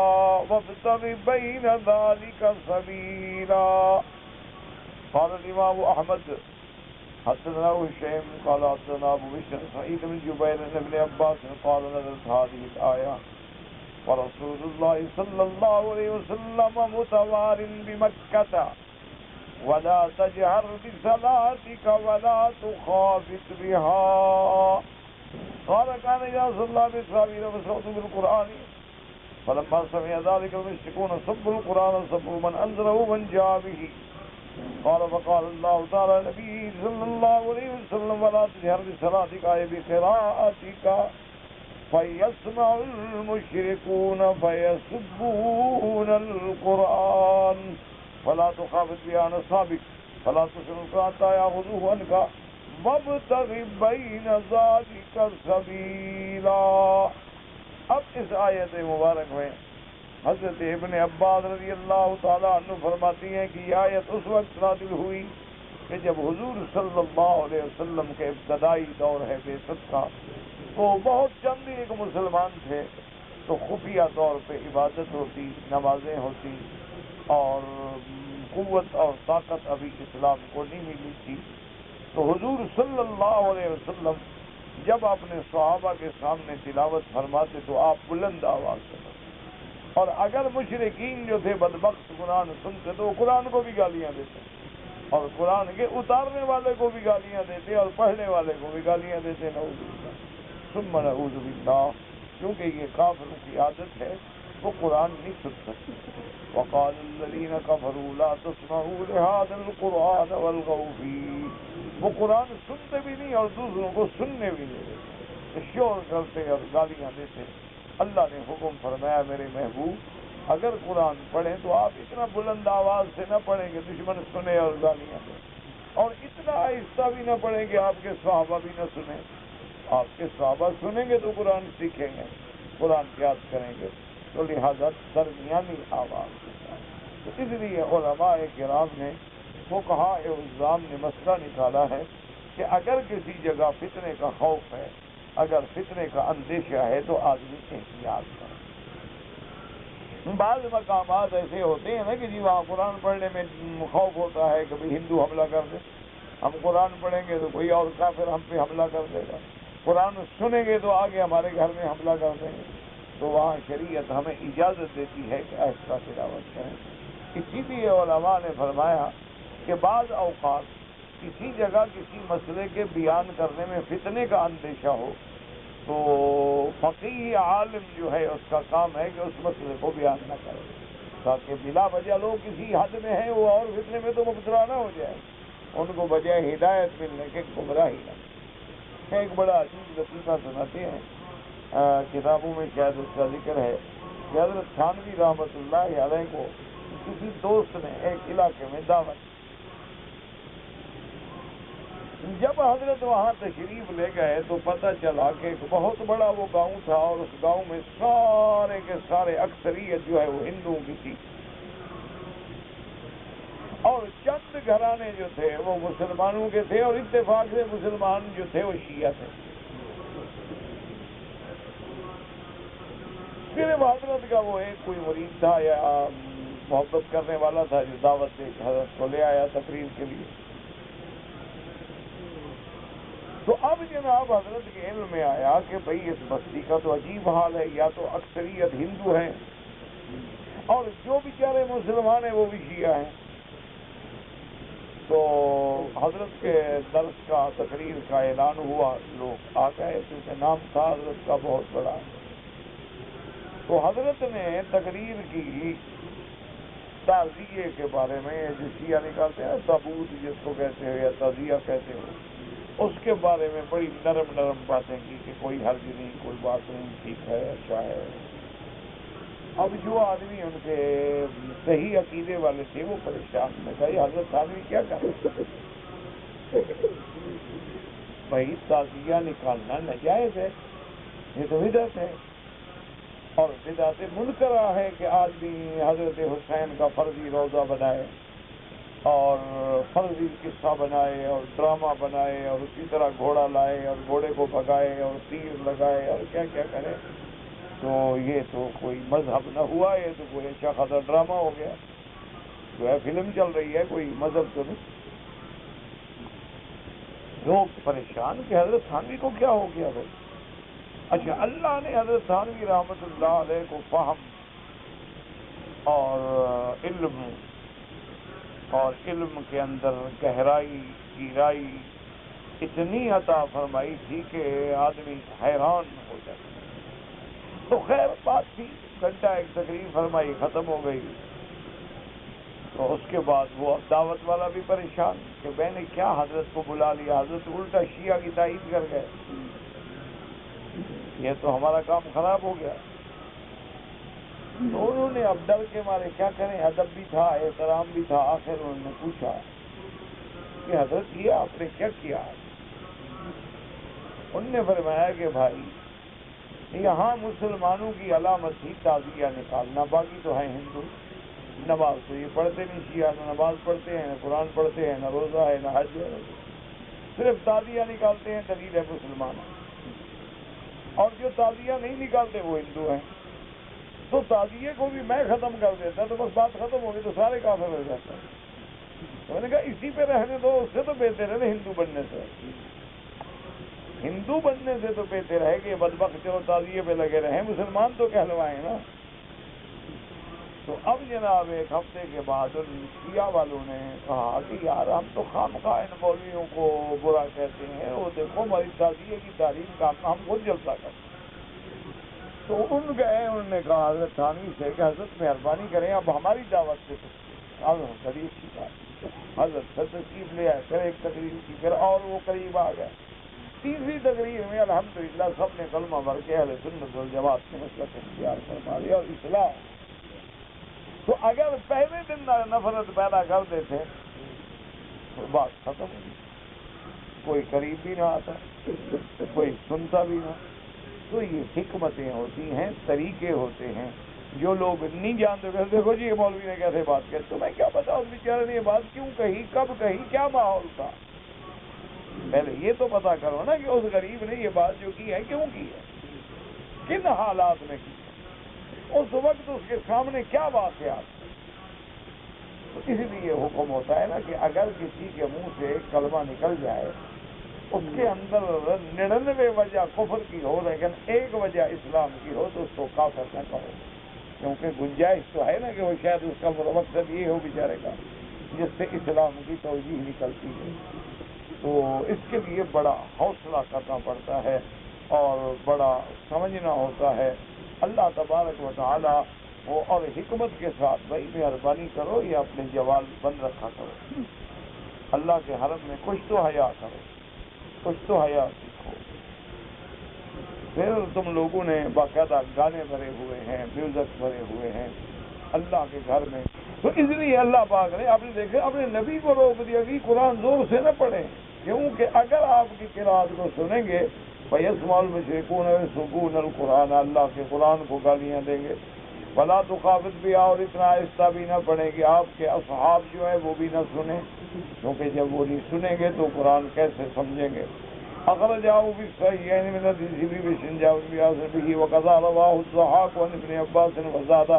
وابتغ بين ذلك سبيلا. قال الإمام أحمد حدثنا هشيم قال حدثنا أبو بشر سعيد بن جبير بن ابن عباس قال نزلت هذه الآية ورسول الله صلى الله عليه وسلم متوار بمكة ولا تجهر بصلاتك ولا تخافت بها. قال كان رسول الله بإسرائيل وسعود بالقرآن فلما سمع ذلك المشركون سبوا القرآن سبوا من أنزله من جاء به. قال فقال الله تعالى نبيه صلى الله عليه وسلم ولا تجهر بصلاتك أي بقراءتك فيسمع المشركون فيسبون القرآن فلا تخافت بها عن أصحابك فلا تشرك حتى يأخذوه عنك وابتغ بين ذلك سبيلا. اب اس آیت مبارک میں حضرت ابن عباس رضی اللہ تعالیٰ عنہ فرماتی ہیں کہ یہ آیت اس وقت نازل ہوئی کہ جب حضور صلی اللہ علیہ وسلم کے ابتدائی دور ہے بعثت کا، تو بہت چند ایک مسلمان تھے، تو خفیہ طور پہ عبادت ہوتی، نمازیں ہوتی، اور قوت اور طاقت ابھی اسلام کو نہیں ملی تھی. تو حضور صلی اللہ علیہ وسلم جب اپنے صحابہ کے سامنے تلاوت فرماتے تو آپ بلند آواز سے پڑھتے، اور اگر مشرکین جو تھے بدبخت قرآن سنتے تو وہ قرآن کو بھی گالیاں دیتے، اور قرآن کے اتارنے والے کو بھی گالیاں دیتے، اور پڑھنے والے کو بھی گالیاں دیتے. نعوذ باللہ. ثم نعوذ باللہ، کیونکہ یہ کافروں کی عادت ہے، وہ قرآن نہیں سن سکتے۔ وقال الذین کفروا لا تسمعوا لهذا القرآن والغوا فیہ، وہ قرآن سنتے بھی نہیں اور دوسروں کو سننے بھی نہیں دیتے، شور کرتے اور گالیاں دیتے۔ اللہ نے حکم فرمایا میرے محبوب اگر قرآن پڑھیں تو آپ اتنا بلند آواز سے نہ پڑھیں کہ دشمن سنے اور گالیاں دیں، اور اتنا آہستہ بھی نہ پڑھیں کہ آپ کے صحابہ بھی نہ سنیں۔ آپ کے صحابہ سنیں گے تو قرآن سیکھیں گے، قرآن یاد کریں گے، تو لہذا درمیانی آواز کے ساتھ۔ تو اس لیے علماء کرام نے، فقہاء عظام نے مسئلہ نکالا ہے کہ اگر کسی جگہ فتنے کا خوف ہے، اگر فتنے کا اندیشہ ہے تو آدمی احتیاط کرے۔ بعض مقامات ایسے ہوتے ہیں نا کہ جی وہاں قرآن پڑھنے میں خوف ہوتا ہے کہ بھئی ہندو حملہ کر دے، ہم قرآن پڑھیں گے تو کوئی اور کافر ہم پہ حملہ کر دے گا، قرآن سنیں گے تو آگے ہمارے گھر میں حملہ کر دیں گے، تو وہاں شریعت ہمیں اجازت دیتی ہے کہ آہستہ تلاوت کریں۔ اسی لیے علماء نے فرمایا کہ بعض اوقات کسی جگہ کسی مسئلے کے بیان کرنے میں فتنے کا اندیشہ ہو تو فقیہ عالم جو ہے اس کا کام ہے کہ اس مسئلے کو بیان نہ کرے، تاکہ بلا وجہ لوگ کسی حد میں ہیں وہ اور فتنے میں تو مبتلا نہ ہو جائے، ان کو بجائے ہدایت ملنے کے گمراہی نہ۔ ایک بڑا عجیب لطیفہ سناتے ہیں، کتابوں میں شاید اس کا ذکر ہے کہ حضرت تھانوی رحمۃ اللہ علیہ کو کسی دوست نے ایک علاقے میں دعوت، جب حضرت وہاں تشریف لے گئے تو پتہ چلا کہ ایک بہت بڑا وہ گاؤں تھا، اور اس گاؤں میں سارے کے سارے اکثریت جو ہے وہ ہندوؤں کی تھی، اور چند گھرانے جو تھے وہ مسلمانوں کے تھے، اور اتفاق سے مسلمان جو تھے وہ شیعہ تھے۔ صرف حضرت کا وہ ایک کوئی مرید تھا یا محبت کرنے والا تھا جو دعوت دے کے حضرت کو لے آیا تقریر کے لیے۔ تو اب جناب حضرت کے علم میں آیا کہ بھئی اس بستی کا تو عجیب حال ہے، یا تو اکثریت ہندو ہیں اور جو بیچارے مسلمان ہیں وہ بھی شیعہ ہیں۔ تو حضرت کے درس کا تقریر کا اعلان ہوا، لوگ آ گئے، کیونکہ نام تھا حضرت کا بہت بڑا۔ تو حضرت نے تقریر کی تعزیے کے بارے میں، جو شیعہ نکالتے ہیں تابوت جس کو کہتے ہیں یا تعزیہ کہتے ہیں، اس کے بارے میں بڑی نرم نرم باتیں کی کہ کوئی حرج نہیں، کوئی بات نہیں، ٹھیک ہے، اچھا ہے۔ اب جو آدمی ان کے صحیح عقیدے والے تھے وہ پریشان، میں کہا یہ حضرت تھانوی کیا کر بھائی تعزیہ نکالنا ناجائز ہے، یہ تو بدعت ہے، اور بدعت منکرہ ہے کہ آدمی حضرت حسین کا فرضی روضہ بنائے اور فرضی قصہ بنائے اور ڈرامہ بنائے اور اسی طرح گھوڑا لائے اور گھوڑے کو بھگائے اور تیر لگائے اور کیا کیا کرے، تو یہ تو کوئی مذہب نہ ہوا، یہ تو کوئی اچھا خاصا ڈرامہ ہو گیا، جو ہے فلم چل رہی ہے، کوئی مذہب تو نہیں۔ لوگ پریشان کہ حضرت تھانوی کو کیا ہو گیا بھائی؟ اچھا، اللہ نے حضرت تھانوی رحمۃ اللہ علیہ کو فہم اور علم کے اندر گہرائی، گہرائی اتنی عطا فرمائی تھی کہ آدمی حیران ہو جاتا۔ تو خیر بات تھی، گھنٹہ ایک تقریر فرمائی، ختم ہو گئی۔ تو اس کے بعد وہ دعوت والا بھی پریشان کہ میں نے کیا حضرت کو بلا لیا، حضرت الٹا شیعہ کی تائید کر گئے، یہ تو ہمارا کام خراب ہو گیا۔ تو انہوں نے اب ڈر کے مارے کیا کریں، ادب بھی تھا، احترام بھی تھا، آخر انہوں نے پوچھا کہ حضرت یہ آپ نے کیا کیا؟ انہوں نے فرمایا کہ بھائی یہاں مسلمانوں کی علامت تھی تعزیہ نکالنا، باقی تو ہیں ہندو، نماز تو یہ پڑھتے نہیں، شیعہ نہ نماز پڑھتے ہیں، نہ قرآن پڑھتے ہیں، نہ روزہ ہے، نہ حج ہے، صرف تعزیہ نکالتے ہیں، دلیل ہے مسلمان، اور جو تعزیہ نہیں نکالتے وہ ہندو ہیں۔ تو تعزیے کو بھی میں ختم کر دیتا تو بس بات ختم ہوگی، تو سارے کافر ہو جاتا۔ تو میں نے کہا اسی پہ رہنے دو، اس سے تو بہتر ہے نا ہندو بننے سے، ہندو بننے سے تو بہتر ہے کہ بدبخت چلو تعزیے پہ لگے رہیں، مسلمان تو کہلوائیں نا۔ تو اب جناب ایک ہفتے کے بعد ان شیعہ والوں نے کہا کہ یار ہم تو خامخواہ ان مولویوں کو برا کہتے ہیں، وہ دیکھو ہماری تعزیے کی تعریف کا ہم خود جلسہ کرتے ہیں۔ تو ان گئے، انہوں نے کہا حضرت تھانوی سے کہ حضرت مہربانی کریں اب ہماری دعوت سے اب قریب کی بات حضرت سے تشریف لے آئے، پھر ایک تقریر کی، پھر اور وہ قریب آ گئے۔ تیسری تقریر میں الحمدللہ سب نے کلمہ بھر کے اہل سنت والجماعت کے مسلک اختیار فرما لیا اور اصلاح۔ تو اگر پہلے دن نفرت پیدا کر دیتے تو بات ختم ہوئی، کوئی قریب بھی نہ آتا، کوئی سنتا بھی نہ۔ تو یہ حکمتیں ہوتی ہیں، طریقے ہوتے ہیں جو لوگ نہیں جانتے۔ دیکھو جی یہ مولوی نے کیسے بات کی، تمہیں کیا پتا اس بیچارے نے یہ بات کیوں کہی، کب کہی، کیا ماحول تھا؟ پہلے یہ تو پتا کرو نا کہ اس غریب نے یہ بات جو کی ہے کیوں کی ہے، کن حالات میں کی ہے، اس وقت اس کے سامنے کیا واقعات ہیں۔ تو اس لیے حکم ہوتا ہے نا کہ اگر کسی کے منہ سے کلمہ نکل جائے، اس کے اندر 99 وجہ کفر کی ہو لیکن ایک وجہ اسلام کی ہو تو اس کو کافر نہ کرو، کیونکہ گنجائش تو ہے نا کہ وہ شاید اس کا مقصد یہ ہو بیچارے کا جس سے اسلام کی توجیہ نکلتی ہے۔ تو اس کے لیے بڑا حوصلہ کرنا پڑتا ہے اور بڑا سمجھنا ہوتا ہے۔ اللہ تبارک و تعالی وہ اور حکمت کے ساتھ بھائی مہربانی کرو یہ اپنے جوال بند رکھا کرو، اللہ کے حرم میں کچھ تو حیا کرو، کچھ تو حیا سیکھو۔ پھر تم لوگوں نے باقاعدہ گانے بھرے ہوئے ہیں، میوزک بھرے ہوئے ہیں اللہ کے گھر میں، تو اس لیے اللہ پاک نے آپ نے دیکھے اپنے نبی کو روک دیا کہ قرآن زور سے نہ پڑھیں، کیونکہ اگر آپ کی قرآت کو سنیں گے فَيَسْمَعُ الْمُشْرِكُونَ يَسُبُّونَ الْقُرْآنَ، اللہ کے قرآن کو گالیاں دیں گے، فَلَا تُخَافِتْ بِهَا، اور اتنا آہستہ بھی نہ پڑھیں کہ آپ کے اصحاب جو ہے وہ بھی نہ سنیں، کیونکہ جب وہ نہیں سنیں گے تو قرآن کیسے سمجھیں گے۔ أخرجه في الصحيحين من حديث ابن بشر جاء به وكذا رواه الضحاك عن ابن عباس وزاد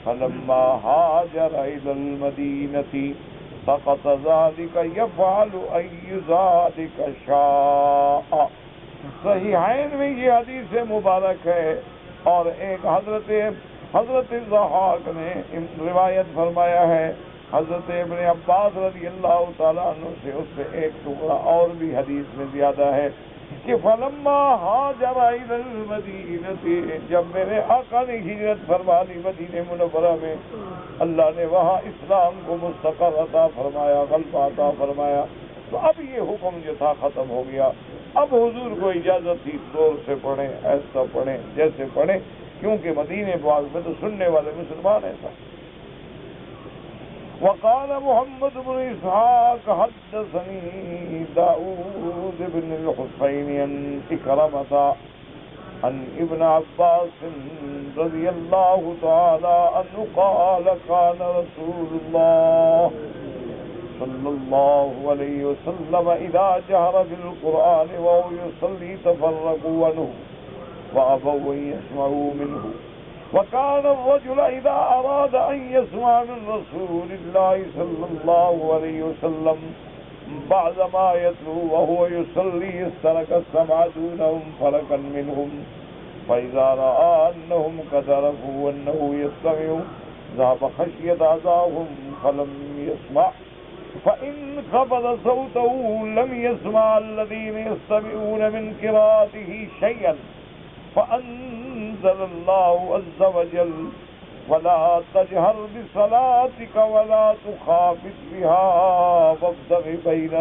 فلما هاجر إلى المدينة سقط ذلك يفعل أي ذلك شاء۔ صحیحین میں یہ حدیث مبارک ہے، اور ایک حضرت ضحاک نے روایت فرمایا ہے حضرت ابن عباس رضی اللہ تعالیٰ عنہ سے، اس سے ایک ٹکڑا اور بھی حدیث میں زیادہ ہے کہ فلما ہاجر الی المدینہ، جب میرے آقا نے ہجرت فرما لی مدینہ منورہ میں، اللہ نے وہاں اسلام کو مستقر عطا فرمایا، غلبہ عطا فرمایا، تو اب یہ حکم جو تھا ختم ہو گیا۔ اب حضور کو اجازت تھی زور سے پڑھیں، ایسا پڑھیں جیسے پڑھیں، کیونکہ مدینہ پاک میں تو سننے والے مسلمان ہیں سب۔ وقال محمد بن اسحاق حدثني داود بن الحسين عن إكرمة عن ابن عباس رضي الله تعالى عنه قال كان رسول الله صلى الله عليه وسلم إذا جهر بالقرآن وهو يصلي تفرقوا عنه وأبوا أن يسمعوا منه، وكان الرجل إذا أراد أن يسمع من رسول الله صلى الله عليه وسلم بعد ما يتلو وهو يصلي استرك السمع دونهم فرقا منهم، فإذا رأى أنهم قد عرفوا أنه يستمع ذهب خشية أذاهم فلم يسمع، فإن خفض صوته لم يسمع الذين يستمعون من قراءته شيئا، فأنزل الله عز وجل ولا تجهر بصلاتك ولا تخافت بها وابتغ بين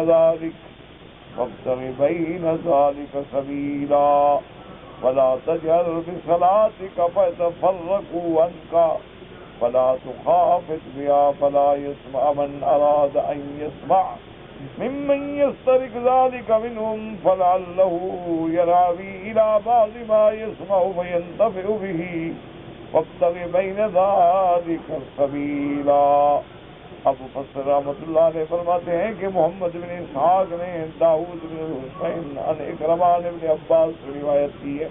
ذلك سبيلا، ولا تجهر بصلاتك فيتفرقوا عنك ولا تخافت بها فلا يسمع من أراد أن يسمع ممن يسترك ذلك منهم فلعله يرعوي إلى بعض ما يسمع فينتفع به وابتغ بين ذلك سبيلا۔ ابو فصل رحمۃ اللہ علیہ فرماتے ہیں کہ محمد بن اسحاق نے داؤد بن الحسین عن اکرمہ بن عباس سے روایت کی ہے،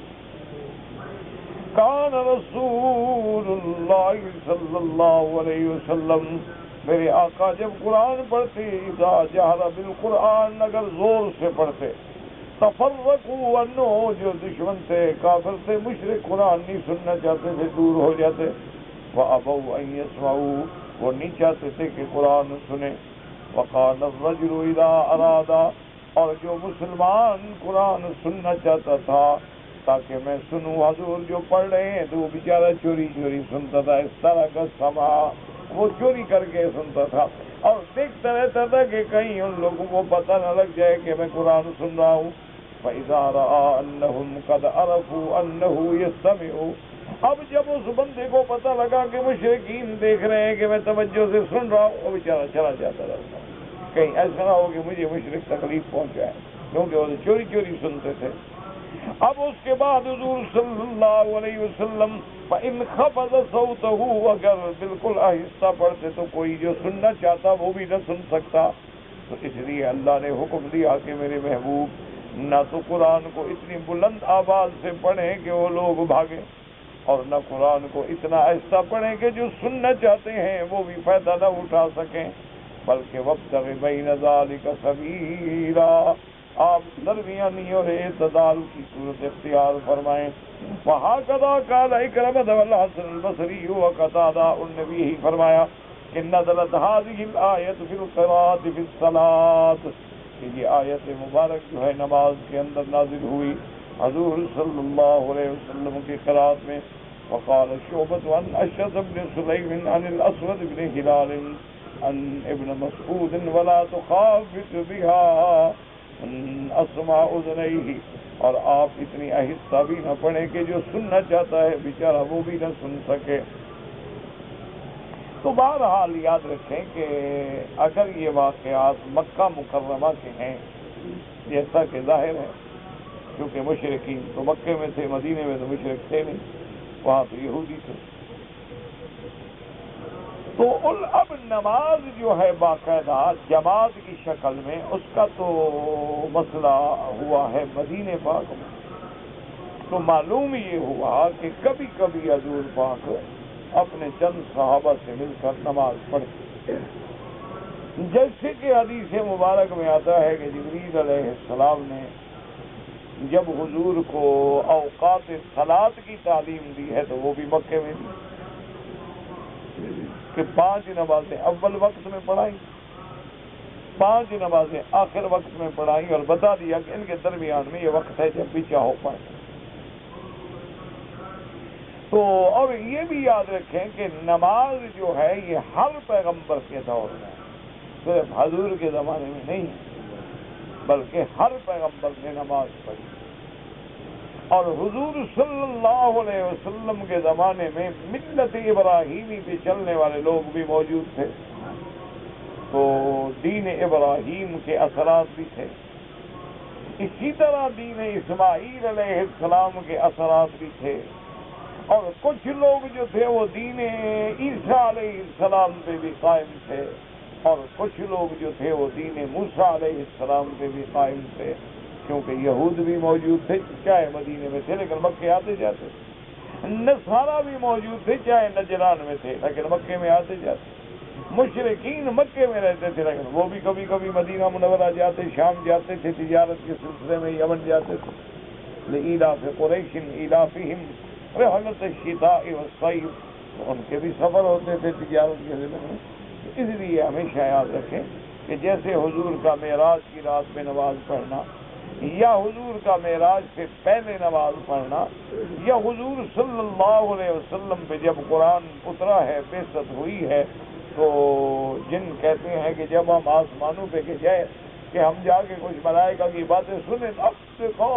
کان رسول اللہ صلی اللہ علیہ وسلم، میرے آقا جب قرآن پڑھتے، اذا جہر بالقرآن، اگر زور سے پڑھتے، تفرقوا عنہ، جو دشمن تھے، کافر تھے، مشرک قرآن نہیں سننا چاہتے تھے، دور ہو جاتے، وَأَبَوْا أَن يَسْمَعُوا، وہ نہیں چاہتے تھے کہ قرآن سنیں. وَقَالَ الرَّجُلُ إِذَا أَرَادَ، اور جو مسلمان قرآن سننا چاہتا تھا تاکہ میں سنوں حضور جو پڑھ رہے ہیں، تو وہ بیچارہ چوری چوری سنتا تھا. اس طرح کا سما وہ چوری کر کے سنتا تھا اور دیکھتا رہتا تھا کہ کہیں ان لوگوں کو پتہ نہ لگ جائے کہ میں قرآن سن رہا ہوں. فَإِذَا رَأَىٰ أَنَّهُمْ قَدْ عَرَفُوا أَنَّهُ يَسْتَمِعُ، اب جب اس بندے کو پتہ لگا کہ مشرکین دیکھ رہے ہیں کہ میں توجہ سے سن رہا ہوں، وہ بیچارہ چلا جاتا رہتا. کہیں ایسا نہ ہو کہ مجھے مشرک تکلیف پہنچائے، کیونکہ وہ چوری چوری سنتے تھے. اب اس کے بعد حضور صلی اللہ علیہ وسلم فَإِنْ خَفَضَ صَوْتَهُ، اگر بالکل آہستہ پڑھتے تو کوئی جو سننا چاہتا وہ بھی نہ سن سکتا. تو اس لیے اللہ نے حکم دیا کہ میرے محبوب نہ تو قرآن کو اتنی بلند آواز سے پڑھیں کہ وہ لوگ بھاگیں، اور نہ قرآن کو اتنا آہستہ پڑھیں کہ جو سننا چاہتے ہیں وہ بھی فائدہ نہ اٹھا سکیں، بلکہ وَابْتَغِ بَيْنَ ذَلِكَ سَبِيلًا، آپ درمیانی اور اعتدال کی صورت اختیار فرمائیں. وَهَكَذَا قَالَ عِكْرِمَةُ وَالْحَسَنُ الْبَصْرِيُّ وَقَتَادَةُ، انہوں نے بھی یہی فرمایا کہ نزلت هذه الآیت فی القراءۃ فی الصلاۃ، کہ یہ آیت مبارک جو ہے نماز کے اندر نازل ہوئی حضور صلی اللہ علیہ وسلم کی قرات میں. وقال شعبۃ عن اشعث بن سلیم عن الاسود بن ہلال عن ابن مسعود ولا تخافت بها اسمع اذنیہ، اور آپ اتنی آہستہ بھی نہ پڑھیں کہ جو سننا چاہتا ہے بیچارہ وہ بھی نہ سن سکے. تو بہرحال یاد رکھیں کہ اگر یہ واقعات مکہ مکرمہ کے ہیں جیسا کہ ظاہر ہے، کیونکہ مشرکین تو مکے میں تھے، مدینے میں تو مشرک تھے نہیں، وہاں تو یہودی تھے. تو اب نماز جو ہے باقاعدہ جماعت کی شکل میں، اس کا تو مسئلہ ہوا ہے مدینے پاک میں. تو معلوم یہ ہوا کہ کبھی کبھی حضور پاک اپنے چند صحابہ سے مل کر نماز پڑھتے، جیسے کہ حدیث مبارک میں آتا ہے کہ جبریل علیہ السلام نے جب حضور کو اوقات صلاۃ کی تعلیم دی ہے تو وہ بھی مکے میں دی، کہ 5 نمازیں اول وقت میں پڑھائیں، 5 نمازیں آخر وقت میں پڑھائیں، اور بتا دیا کہ ان کے درمیان میں یہ وقت ہے جب بھی چاہو پڑھیں. تو اور یہ بھی یاد رکھیں کہ نماز جو ہے یہ ہر پیغمبر کے دور میں، صرف حضور کے زمانے میں نہیں بلکہ ہر پیغمبر نے نماز پڑھی. اور حضور صلی اللہ علیہ وسلم کے زمانے میں ملت ابراہیمی پہ چلنے والے لوگ بھی موجود تھے، تو دین ابراہیم کے اثرات بھی تھے. اسی طرح دین اسماعیل علیہ السلام کے اثرات بھی تھے، اور کچھ لوگ جو تھے وہ دین عیسیٰ علیہ السلام پہ بھی قائم تھے، اور کچھ لوگ جو تھے وہ دین موسیٰ علیہ السلام پہ بھی قائم تھے، کیونکہ یہود بھی موجود تھے چاہے مدینے میں تھے لیکن مکے آتے جاتے، نصارہ بھی موجود تھے چاہے نجران میں تھے لیکن مکے میں آتے جاتے، مشرکین مکے میں رہتے تھے لیکن وہ بھی کبھی کبھی مدینہ منورہ جاتے، شام جاتے تھے، تجارت کے سلسلے میں یمن جاتے تھے. لإیلاف قریش ایلافہم رحلۃ الشتاء والصیف، ان کے بھی سفر ہوتے تھے تجارت کے ضلع میں. اس لیے ہمیشہ یاد رکھیں کہ جیسے حضور کا معراج کی رات میں نماز پڑھنا، یا حضور کا معراج سے پہلے نماز پڑھنا، یا حضور صلی اللہ علیہ وسلم پہ جب قرآن اترا ہے، بعثت ہوئی ہے، تو جن کہتے ہیں کہ جب ہم آسمانوں پہ کہ جائے کہ ہم جا کے کچھ ملائکہ کی باتیں سنیں، اب دیکھو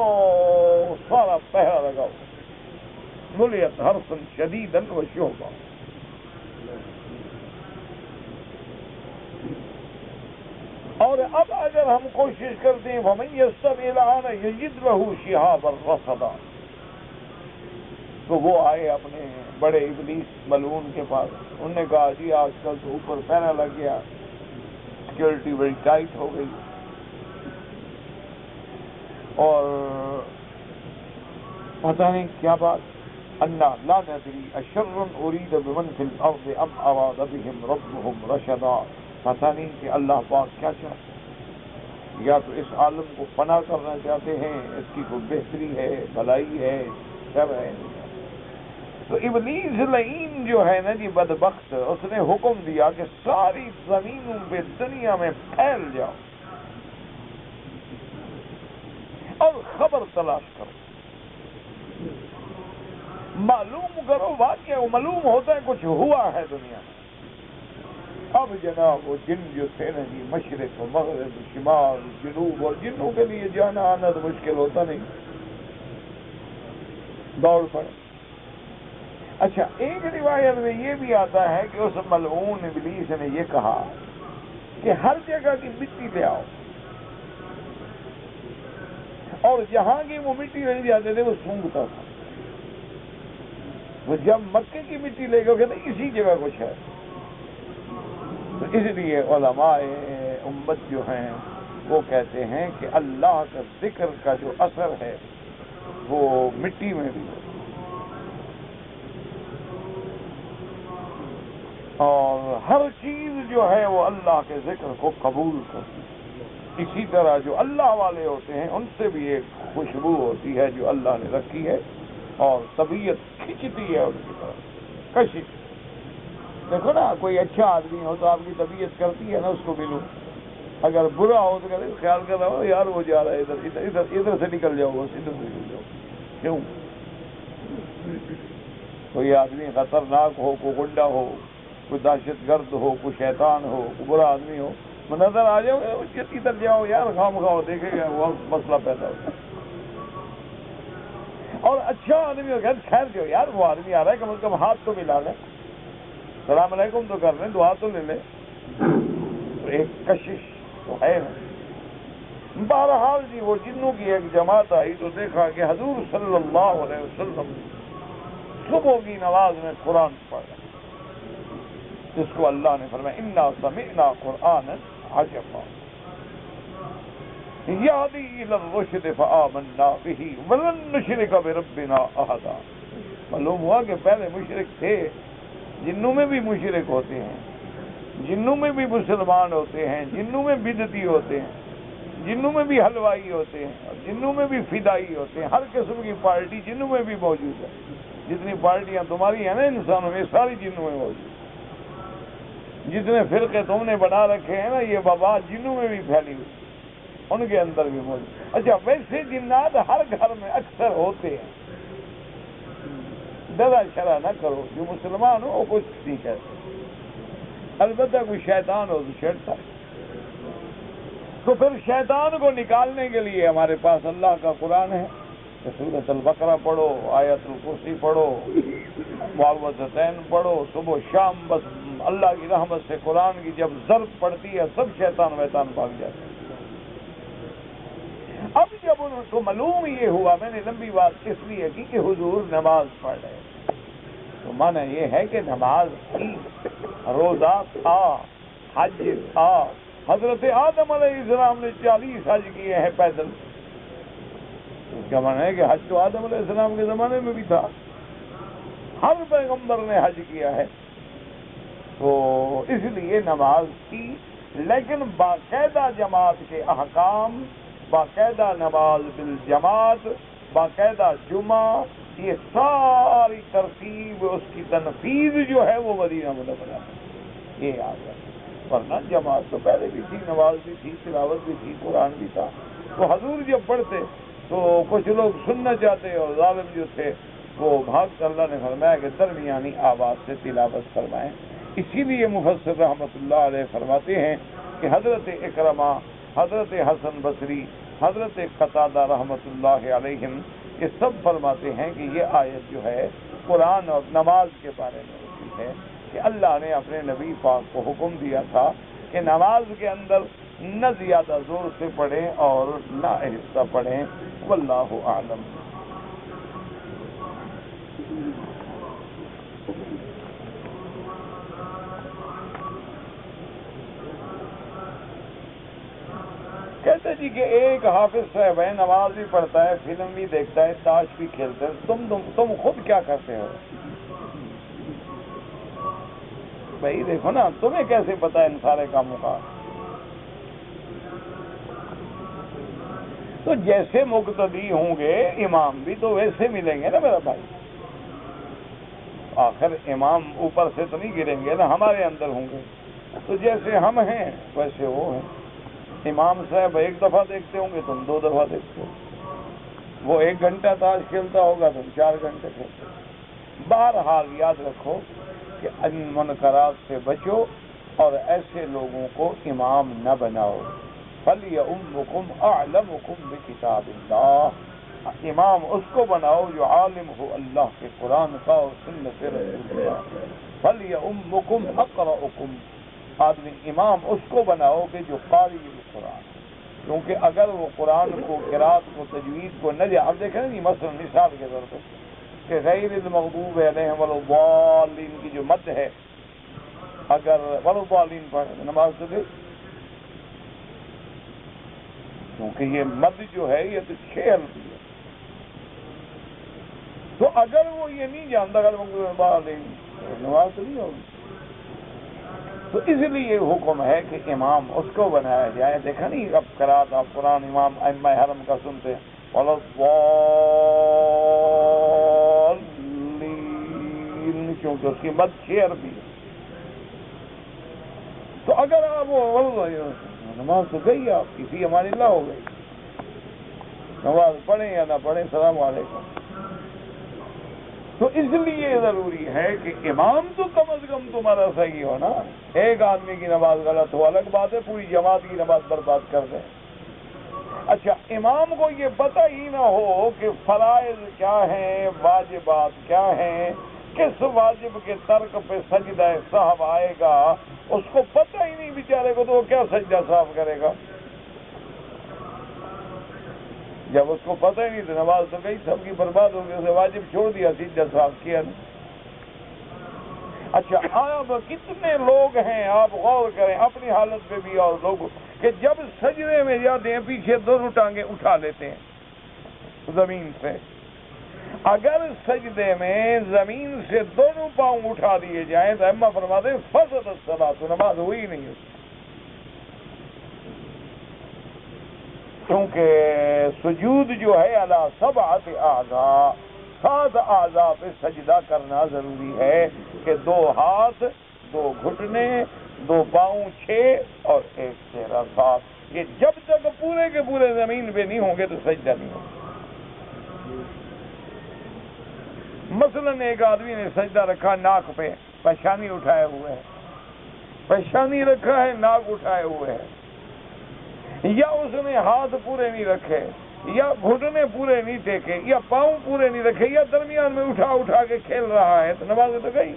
سارا پہرا لگاؤ، ملیت حرسن شدیدن و شعبہ. اور اب اگر ہم کوشش کرتے ہیں وَمَن يَسْتَمِعِ الْآنَ يَجِدْ لَهُ شِهَابًا رَصَدًا، تو وہ آئے اپنے بڑے ابلیس ملعون کے پاس، انہوں نے کہا جی آج کل تو اوپر پہنا لگ گیا، سیکورٹی بڑی ٹائٹ ہو گئی، اور پتہ نہیں کیا بات، اَنَّا لَا نَدْرِي أَشَرٌّ أُرِيدَ بِمَنْ فِي الْأَرْضِ أَمْ أَرَادَ بِهِمْ رَبُّهُمْ رَشَدًا، پتہ نہیں کہ اللہ پاک کیا چاہتے ہیں، یا تو اس عالم کو فنا کرنا چاہتے ہیں، اس کی کوئی بہتری ہے، بھلائی ہے، سب ہے. تو ابلیس لعین جو ہے نا جی بدبخت، اس نے حکم دیا کہ ساری زمینوں پہ دنیا میں پھیل جاؤ اور خبر تلاش کرو، معلوم کرو واقعہ معلوم ہوتا ہے کچھ ہوا ہے دنیا میں۔ اب جناب وہ جن جو تھے نا جی مشرق و مغرب شمال جنوب، اور جنوں کے لیے جانا آنا تو مشکل ہوتا نہیں، دوڑ پڑے۔ اچھا ایک روایت میں یہ بھی آتا ہے کہ اس ملعون ابلیس نے یہ کہا کہ ہر جگہ کی مٹی لے آؤ، اور جہاں کی وہ مٹی نہیں جاتے تھے وہ سونگتا تھا، وہ جب مکے کی مٹی لے گئے کہتے اسی جگہ کچھ ہے۔ تو اس لیے علماء امت جو ہیں وہ کہتے ہیں کہ اللہ کا ذکر کا جو اثر ہے وہ مٹی میں بھی ہے، اور ہر چیز جو ہے وہ اللہ کے ذکر کو قبول کرتی ہے۔ اسی طرح جو اللہ والے ہوتے ہیں ان سے بھی ایک خوشبو ہوتی ہے جو اللہ نے رکھی ہے، اور طبیعت کھنچتی ہے ان کی طرف، کشش۔ دیکھو نا کوئی اچھا آدمی ہو تو آپ کی طبیعت کرتی ہے نا اس کو ملو، اگر برا ہو تو کہتے خیال کر رہا ہو یار وہ جا رہا ہے ادھر ادھر ادھر سے نکل جاؤ، بس ادھر سے نکل جاؤ۔ کیوں؟ کوئی آدمی خطرناک ہو، کوئی گنڈا ہو، کوئی دہشت گرد ہو، کوئی شیطان ہو، کوئی برا آدمی ہو، نظر آ جاؤ ادھر جاؤ یار، خام خواہ دیکھے گا وہ مسئلہ پیدا ہوتا ہے۔ اور اچھا آدمی ہو خیر جو یار وہ آدمی آ رہا ہے کم از کم ہاتھ تو ملا لیں، السلام علیکم تو کر لیں، دعا تو لے لیں، تو ایک کشش تو ہے نا۔ بہرحال جی وہ جنوں کی ایک جماعت آئی تو دیکھا کہ حضور صلی اللہ علیہ وسلم صبح کی نماز میں قرآن پڑھ رہے، جس کو اللہ نے فرمایا انا سمعنا قرآنا عجبا یہدی الی الرشد فآمنا بہ ولن نشرک بربنا احدا۔ معلوم ہوا کہ پہلے مشرک تھے، جنوں میں بھی مشرک ہوتے ہیں، جنوں میں بھی مسلمان ہوتے ہیں، جنوں میں بدعتی ہوتے ہیں، جنوں میں بھی حلوائی ہوتے ہیں، اور جنوں میں بھی فدائی ہوتے ہیں، ہر قسم کی پارٹی جنوں میں بھی موجود ہے۔ جتنی پارٹیاں تمہاری ہیں نا انسانوں میں ساری جنوں میں موجود ہے، جتنے فرقے تم نے بنا رکھے ہیں نا یہ وبا جنوں میں بھی پھیلی ہوئی، ان کے اندر بھی موجود۔ اچھا ویسے جنات ہر گھر میں اکثر ہوتے ہیں، ڈرا شرا نہ کرو، جو مسلمان ہو وہ کچھ نہیں کہتے، البتہ کوئی شیطان ہو تو چھیڑتا ہے۔ تو پھر شیطان کو نکالنے کے لیے ہمارے پاس اللہ کا قرآن ہے، سورۃ البقرہ پڑھو، آیت الکرسی پڑھو، معوذتین پڑھو، صبح شام، بس اللہ کی رحمت سے قرآن کی جب ضرب پڑتی ہے سب شیطان ویطان بھاگ جاتے ہیں۔ اب جب ان کو معلوم یہ ہوا، میں نے لمبی بات اس لیے کی کہ حضور نماز پڑھ رہے، تو معنی یہ ہے کہ نماز تھی، روزہ تھا، حج تھا، حضرت آدم علیہ السلام نے 40 حج کیے ہیں پیدل، اس کا معنی ہے کہ حج تو آدم علیہ السلام کے زمانے میں بھی تھا، ہر پیغمبر نے حج کیا ہے، تو اس لیے نماز تھی، لیکن باقاعدہ جماعت کے احکام، باقاعدہ نماز بالجماعت، باقاعدہ جمعہ، یہ ساری ترتیب اس کی تنفیذ جو ہے وہ مدینہ منورہ میں یہ آ گیا، ورنہ جماعت تو پہلے بھی تھی، نماز بھی تھی، تلاوت بھی تھی، قرآن بھی تھا۔ تو حضور جب پڑھتے تو کچھ لوگ سننا چاہتے اور ظالم جو تھے وہ بھاگ کر اللہ نے فرمایا کہ درمیانی آواز سے تلاوت فرمائیں۔ اسی لیے مفسر رحمۃ اللہ علیہ فرماتے ہیں کہ حضرت اکرمہ، حضرت حسن بصری، حضرت قتادہ رحمۃ اللہ علیہم یہ سب فرماتے ہیں کہ یہ آیت جو ہے قرآن اور نماز کے بارے میں ہوتی ہے کہ اللہ نے اپنے نبی پاک کو حکم دیا تھا کہ نماز کے اندر نہ زیادہ زور سے پڑھیں اور نہ آہستہ پڑھیں، واللہ اعلم۔ کہتے جی کہ ایک حافظ صاحب ہے، نماز بھی پڑھتا ہے، فلم بھی دیکھتا ہے، تاش بھی کھیلتا ہے، تم خود کیا کرتے ہو؟ بھائی دیکھو نا، تمہیں کیسے پتا ہے ان سارے کاموں کا؟ تو جیسے مقتدی ہوں گے امام بھی تو ویسے ملیں گے نا میرا بھائی۔ آخر امام اوپر سے تو نہیں گریں گے نا، ہمارے اندر ہوں گے، تو جیسے ہم ہیں ویسے وہ ہیں۔ امام صاحب ایک دفعہ دیکھتے ہوں گے، تم 2 دفعہ دیکھتے ہو، وہ 1 گھنٹہ تاش کھیلتا ہوگا، تم 4 گھنٹے کھیلتے ہو۔ بہرحال یاد رکھو کہ ان منکرات سے بچو اور ایسے لوگوں کو امام نہ بناؤ۔ فَلْيَؤُمُّكُمْ أَعْلَمُكُمْ بِكِتَابِ اللَّهِ، امام اس کو بناؤ جو عالم ہو اللہ کے قرآن کا اور سنت رسول کا۔ فَلْيَؤُمُّكُمْ أَقْرَؤُكُمْ، آدمی امام اس کو بناؤ کہ جو قاری القرآن، کیونکہ اگر وہ قرآن کو، قرات کو، تجوید کو نہ اب دیکھیں نا جی، مثلا مثال کے طور پر کہ غیر المغضوب علیہم ولا الضالین کی جو مد ہے، اگر ولا الضالین پڑھ نماز تو گئی، کیونکہ یہ مد جو ہے یہ تو 6 حلقی ہے، تو اگر وہ یہ نہیں جانتا غیر المغضوب الضالین نماز تو نہیں ہوگی۔ تو اس لیے حکم ہے کہ امام اس کو بنایا جائے۔ دیکھا نہیں اب قرات آپ قرآن امام ائمہ حرم کا سنتے ہیں، ولا الضالین، کیونکہ اس کی مد 6 عربی ہے۔ تو اگر آپ نماز تو گئی آپ کی، فی امان اللہ ہو گئی، نماز پڑھیں یا نہ پڑھیں، السلام علیکم۔ تو اس لیے ضروری ہے کہ امام تو کم از کم تمہارا صحیح ہو نا۔ ایک آدمی کی نماز غلط ہو الگ بات ہے، پوری جماعت کی نماز برباد کر دیں۔ اچھا، امام کو یہ پتہ ہی نہ ہو کہ فرائض کیا ہیں، واجبات کیا ہیں، کس واجب کے ترک پہ سجدہ سہو آئے گا، اس کو پتہ ہی نہیں بیچارے کو، تو وہ کیا سجدہ سہو کرے گا؟ جب اس کو پتہ ہی نہیں تو نماز تو گئی، سب کی برباد ہو گئی، اسے واجب چھوڑ دیا، سجدہ سہو کیا نہیں۔ اچھا، آپ کتنے لوگ ہیں، آپ غور کریں اپنی حالت پہ بھی اور لوگ، کہ جب سجدے میں جاتے ہیں پیچھے دونوں ٹانگیں اٹھا لیتے ہیں زمین سے۔ اگر سجدے میں زمین سے دونوں پاؤں اٹھا دیے جائیں تو ائمہ فرماتے ہیں فسدت الصلاۃ، تو نماز ہوئی ہی نہیں ہوتی، کیونکہ سجود جو ہے علی 7 اعضاء، 7 اعضاء پہ سجدہ کرنا ضروری ہے، کہ 2 ہاتھ، 2 گھٹنے، 2 پاؤں 6 اور 1 چہرہ 7، یہ جب تک پورے کے پورے زمین پہ نہیں ہوں گے تو سجدہ نہیں ہوگا۔ مثلا ایک آدمی نے سجدہ رکھا ناک پہ، پیشانی اٹھائے ہوئے ہے، پیشانی رکھا ہے، ناک اٹھائے ہوئے ہے، یا اس نے ہاتھ پورے نہیں رکھے، یا گھٹنے پورے نہیں ٹیکے، یا پاؤں پورے نہیں رکھے، یا درمیان میں اٹھا کے کھیل رہا ہے، تو نماز تو گئی۔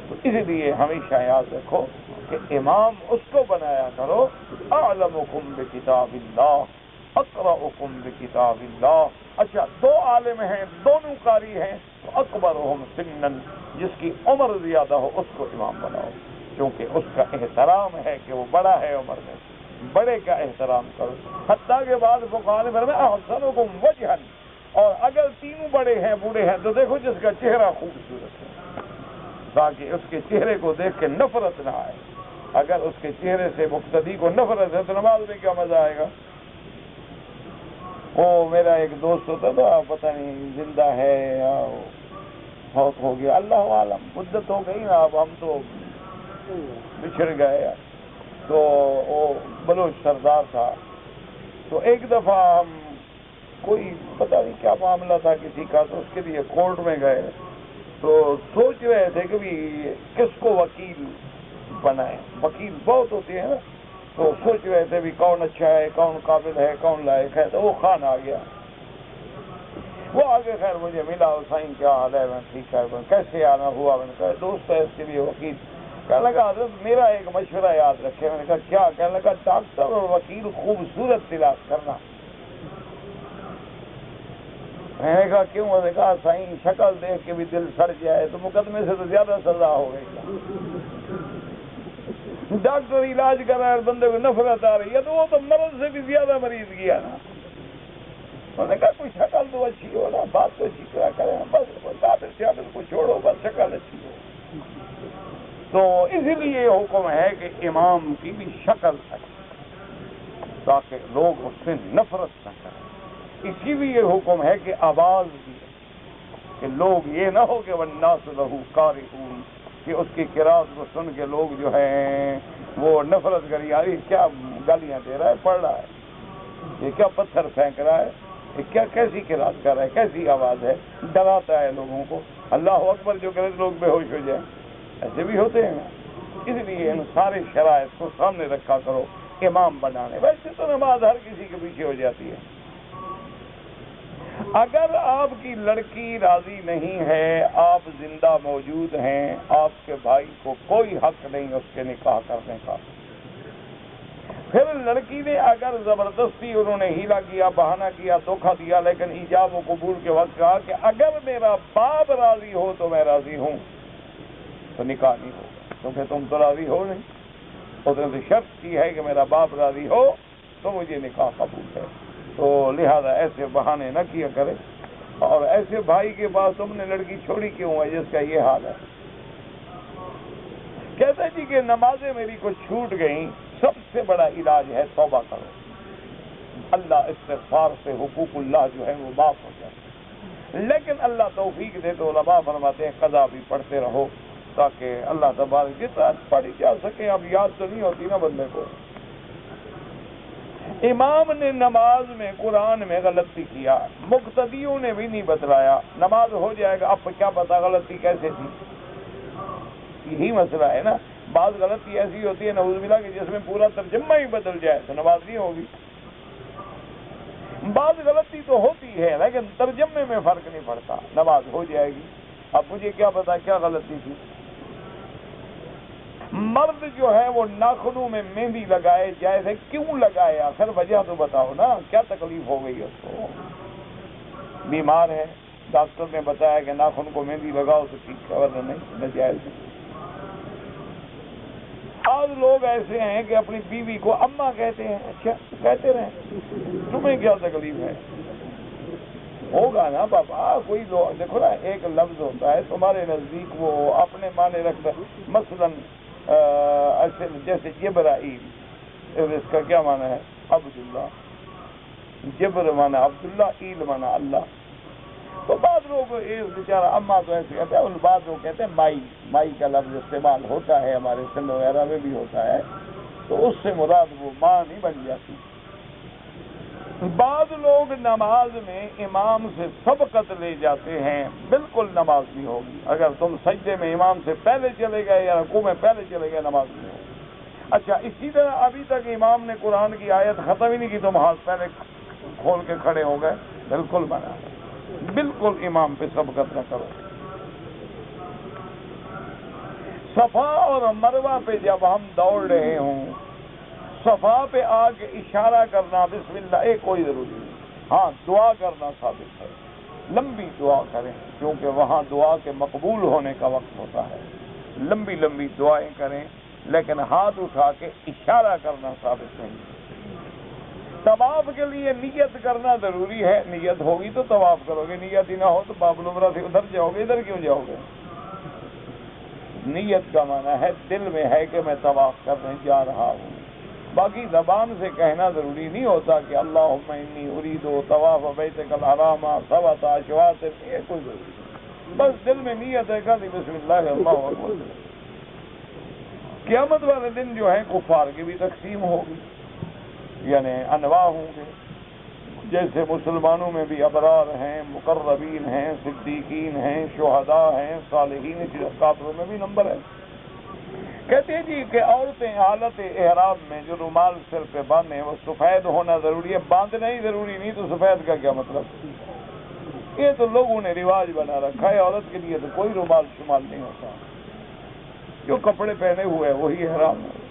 تو اس لیے ہمیشہ یاد رکھو کہ امام اس کو بنایا کرو، اعلمکم بکتاب اللہ، اقرأکم بکتاب اللہ۔ اچھا، 2 عالم ہیں، دونوں قاری ہیں، تو اکبرہم سنن، جس کی عمر زیادہ ہو اس کو امام بناؤ، کیونکہ اس کا احترام ہے کہ وہ بڑا ہے عمر میں، بڑے کا احترام کرو۔ حتیٰ کے بعد فقہاء نے فرمایا احسنکم وجہا، اور اگر تینوں بڑے ہیں، بوڑھے ہیں، تو دیکھو جس کا چہرہ خوبصورت ہے، تاکہ اس کے چہرے کو دیکھ کے نفرت نہ آئے۔ اگر اس کے چہرے سے مقتدی کو نفرت ہے تو نماز میں کیا مزہ آئے گا؟ وہ میرا ایک دوست ہوتا تھا، پتہ نہیں زندہ ہے یا بہت ہو گیا، اللہ عالم، مدت ہو گئی نا، اب ہم تو بچھڑ گئے۔ تو وہ بلوچ سردار تھا، تو ایک دفعہ ہم کوئی پتہ نہیں کیا معاملہ تھا کسی کا، تو اس کے لیے کورٹ میں گئے، تو سوچ رہے تھے کہ بھی کس کو وکیل بنائیں، وکیل بہت ہوتے ہیں نا، تو سوچ رہے تھے بھی کون اچھا ہے، کون قابل ہے، کون لائق ہے، تو وہ خان آ گیا، وہ آگے خیر مجھے ملا، حسین کیا حال ہے، میں ٹھیک ہے، کیسے آنا ہوا، میں نے کہا دوست ہے اس کے لیے وکیل، کہنے لگا حضرت میرا ایک مشورہ یاد رکھے، میں نے کہا کیا؟ کہنے لگا ڈاکٹر اور وکیل خوبصورت تلاش کرنا۔ میں نے کہا کیوں؟ میں نے کہا سائیں شکل دیکھ کے بھی دل سڑ جائے تو مقدمے سے تو زیادہ سزا ہو گئی، ڈاکٹر علاج کر رہا ہے، بندے کو نفرت آ رہی ہے، تو وہ تو مرض سے بھی زیادہ مریض گیا نا۔ میں نے کہا کوئی شکل تو اچھی ہو نا، بات تو اچھی طرح کریں، بس ڈاکٹر شاکٹر کو چھوڑو، بس شکل اچھی ہو۔ تو اسی لیے حکم ہے کہ امام کی بھی شکل اچھی، تاکہ لوگ اس سے نفرت نہ کریں۔ اسی لیے حکم ہے کہ آواز بھی کہ لوگ یہ نہ ہو کہ والناس لہ کارہون، کہ اس کی قرات کو سن کے لوگ جو ہیں وہ نفرت کری، یاری کیا گالیاں دے رہا ہے، پڑھ رہا ہے، یہ کیا پتھر پھینک رہا ہے، یہ کیا کیسی قرات کر رہا ہے، کیسی آواز ہے، ڈراتا ہے لوگوں کو، اللہ اکبر جو کرے لوگ بے ہوش ہو جائیں، ایسے بھی ہوتے ہیں۔ اس لیے ان سارے شرائط کو سامنے رکھا کرو امام بنانے۔ ویسے تو نماز ہر کسی کے پیچھے ہو جاتی ہے، اگر آپ کی لڑکی راضی نہیں ہے، آپ زندہ موجود ہیں، آپ کے بھائی کو کوئی حق نہیں اس کے نکاح کرنے کا۔ پھر لڑکی نے اگر زبردستی انہوں نے ہیلا کیا، بہانہ کیا، دھوکہ دیا، لیکن ایجاب و قبول کے وقت کہا کہ اگر میرا باپ راضی ہو تو میں راضی ہوں، تو نکاح نہیں ہوگا، کیونکہ تم تو راضی ہو نہیں، اس نے شرط کی ہے کہ میرا باپ راضی ہو تو مجھے نکاح قبول ہے۔ تو لہذا ایسے بہانے نہ کیا کرے، اور ایسے بھائی کے پاس تم نے لڑکی چھوڑی کیوں ہے جس کا یہ حال ہے؟ کہتے جی کہ نمازیں میری کو چھوٹ گئیں، سب سے بڑا علاج ہے توبہ کرو، اللہ استغفار سے حقوق اللہ جو ہے وہ معاف ہو جائے۔ لیکن اللہ توفیق دے تو علماء فرماتے ہیں قضا بھی پڑھتے رہو، تاکہ اللہ تبارک جتنا پڑھی جا سکے۔ اب یاد تو نہیں ہوتی نا بندے کو۔ امام نے نماز میں قرآن میں غلطی کیا، مقتدیوں نے بھی نہیں بتلایا، نماز ہو جائے گا، اب کیا پتا غلطی کیسے تھی، یہی مسئلہ ہے نا۔ بعض غلطی ایسی ہوتی ہے نعوذ باللہ کہ جس میں پورا ترجمہ ہی بدل جائے تو نماز نہیں ہوگی۔ بعض غلطی تو ہوتی ہے لیکن ترجمے میں فرق نہیں پڑتا، نماز ہو جائے گی۔ اب مجھے کیا پتا کیا غلطی تھی۔ مرد جو ہے وہ ناخنوں میں مہندی لگائے جائز ہے، کیوں لگائے؟ آخر وجہ تو بتاؤ نا، کیا تکلیف ہو گئی اس کو؟ بیمار ہے، ڈاکٹر نے بتایا کہ ناخن کو مہندی لگاؤ تو ٹھیک ہے، ورنہ نہیں، ناجائز ہے۔ آج لوگ ایسے ہیں کہ اپنی بیوی کو اماں کہتے ہیں، اچھا کہتے رہیں، تمہیں کیا تکلیف ہے؟ ہوگا نا بابا، کوئی لوگ دیکھو نا، ایک لفظ ہوتا ہے تمہارے نزدیک وہ اپنے معنی رکھتا ہے، مثلاً ایسے جیسے جبرائیل، اس کا کیا معنی ہے؟ عبداللہ، جبر معنی عبداللہ، ایل معنی اللہ۔ تو بعض لوگ بیچارہ اماں تو ایسے کہتے ہیں، ان بعض لوگ کہتے ہیں مائی، مائی کا لفظ استعمال ہوتا ہے، ہمارے سندھ وغیرہ میں بھی ہوتا ہے، تو اس سے مراد وہ ماں نہیں بن جاتی۔ بعض لوگ نماز میں امام سے سبقت لے جاتے ہیں، بالکل نماز نہیں ہوگی۔ اگر تم سجدے میں امام سے پہلے چلے گئے یا رکوع میں پہلے چلے گئے، نماز نہیں ہوگی۔ اچھا، اسی طرح ابھی تک امام نے قرآن کی آیت ختم ہی نہیں کی، تم ہاتھ پہلے کھول کے کھڑے ہو گئے، بالکل منع ہے، بالکل امام پہ سبقت نہ کرو۔ صفا اور مروہ پہ جب ہم دوڑ رہے ہوں، صفا پہ آ کے اشارہ کرنا بسم اللہ ایک کوئی ضروری نہیں، ہاں دعا کرنا ثابت ہے، لمبی دعا کریں، کیونکہ وہاں دعا کے مقبول ہونے کا وقت ہوتا ہے، لمبی لمبی دعائیں کریں، لیکن ہاتھ اٹھا کے اشارہ کرنا ثابت نہیں۔ طواف کے لیے نیت کرنا ضروری ہے، نیت ہوگی تو طواف کرو گے، نیت ہی نہ ہو تو باب العمرہ سے ادھر جاؤ گے، ادھر کیوں جاؤ گے؟ نیت کا معنی ہے دل میں ہے کہ میں طواف کرنے جا رہا ہوں، باقی زبان سے کہنا ضروری نہیں ہوتا کہ اللہم انی ارید طواف بیتک الحرام سبعۃ اشواط، یہ کوئی ضروری نہیں، بس دل میں نیت ہے کہ بسم اللہ اللہ اکبر۔ قیامت والے دن جو ہے کفار کی بھی تقسیم ہوگی، یعنی انواع ہوں گے، جیسے مسلمانوں میں بھی ابرار ہیں، مقربین ہیں، صدیقین ہیں، شہداء ہیں، صالحین، کافروں میں بھی نمبر ہے۔ کہتے ہیں جی کہ عورتیں حالت احرام میں جو رومال سر پہ باندھیں وہ سفید ہونا ضروری ہے، باندھنا ہی ضروری نہیں تو سفید کا کیا مطلب؟ یہ تو لوگوں نے رواج بنا رکھا ہے، عورت کے لیے تو کوئی رومال شمال نہیں ہوتا، جو کپڑے پہنے ہوئے وہی احرام ہے۔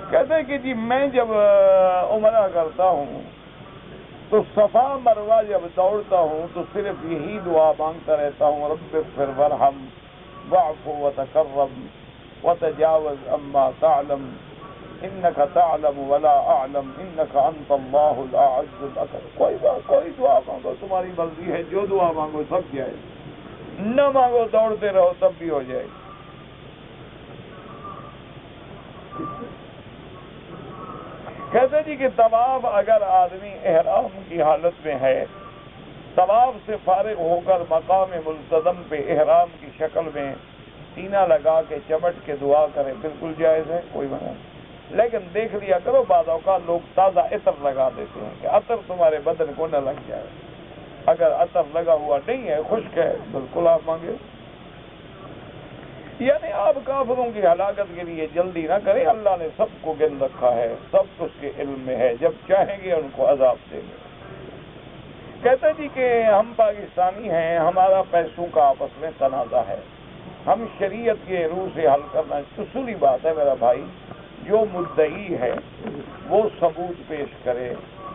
کہتے ہیں کہ جی میں جب عمرہ کرتا ہوں تو صفا مروہ جب دوڑتا ہوں تو صرف یہی دعا مانگتا رہتا ہوں، رب اغفر وارحم واعف وتکرم وتجاوز عما تعلم انک تعلم ولا اعلم انک انت اللہ الاعز الاکرم۔ کوئی دعا مانگو، تمہاری مرضی ہے، جو دعا مانگو سب جائے، نہ مانگو دوڑتے رہو تب بھی ہو جائے۔ کہتے جی کہ طواف اگر آدمی احرام کی حالت میں ہے طواف سے فارغ ہو کر مقام ملتزم پہ احرام کی شکل میں سینہ لگا کے چمٹ کے دعا کرے، بالکل جائز ہے، کوئی منع نہیں۔ لیکن دیکھ لیا کرو بعض اوقات لوگ تازہ عطر لگا دیتے ہیں کہ عطر تمہارے بدن کو نہ لگ جائے۔ اگر عطر لگا ہوا نہیں ہے، خشک ہے، بالکل آپ مانگے۔ یعنی آپ کافروں کی ہلاکت کے لیے جلدی نہ کریں، اللہ نے سب کو گن رکھا ہے، سب کچھ کے علم میں ہے، جب چاہیں گے ان کو عذاب دیں گے۔ کہتے جی کہ ہم پاکستانی ہیں، ہمارا پیسوں کا آپس میں تنازع ہے، ہم شریعت کے روح سے حل کرنا، اصولی بات ہے میرا بھائی، جو مدعی ہے وہ ثبوت پیش کرے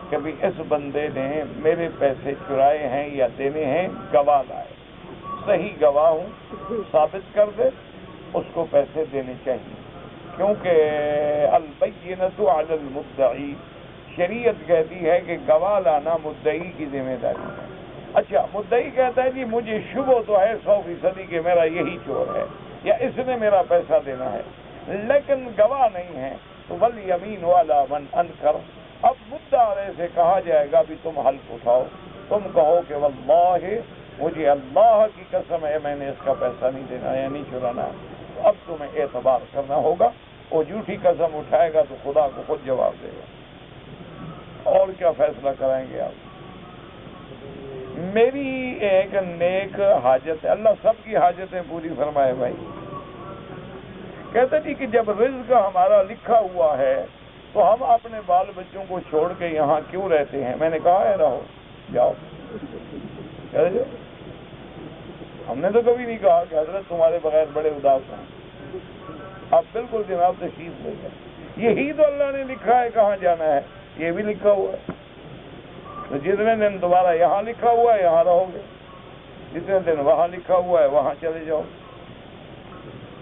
کہ بھی اس بندے نے میرے پیسے چرائے ہیں یا دینے ہیں، گواہ لائے، صحیح گواہ ہوں ثابت کر دے، اس کو پیسے دینے چاہیے، کیونکہ البینۃ علی المدعی، شریعت کہتی ہے کہ گواہ لانا مدعی کی ذمہ داری ہے۔ اچھا، مدعی کہتا ہے جی مجھے شبہ تو ہے 100% کہ میرا یہی چور ہے یا اس نے میرا پیسہ دینا ہے، لیکن گواہ نہیں ہے، تو والیمین علی من انکر، اب مدعا سے کہا جائے گا بھی تم حلف اٹھاؤ، تم کہو کہ واللہ مجھے اللہ کی قسم ہے میں نے اس کا پیسہ نہیں دینا یا نہیں چرانا، اب تمہیں اعتبار کرنا ہوگا، اور جھوٹی قسم اٹھائے گا تو خدا کو خود جواب دے گا۔ اور کیا فیصلہ کرائیں گے آپ؟ میری ایک نیک حاجت ہے، اللہ سب کی حاجتیں پوری فرمائے بھائی۔ کہتے جی کہ جب رزق ہمارا لکھا ہوا ہے تو ہم اپنے بال بچوں کو چھوڑ کے یہاں کیوں رہتے ہیں؟ میں نے کہا ہے رہو، جاؤ۔ ہم نے تو کبھی نہیں کہا کہ حضرت تمہارے بغیر بڑے اداس ہیں، آپ بالکل جناب تشریف لے جائیں، یہی تو اللہ نے لکھا ہے کہاں جانا ہے، یہ بھی لکھا ہوا ہے، تو جتنے دن دوبارہ یہاں لکھا ہوا ہے یہاں رہو گے، جتنے دن وہاں لکھا ہوا ہے وہاں چلے جاؤ۔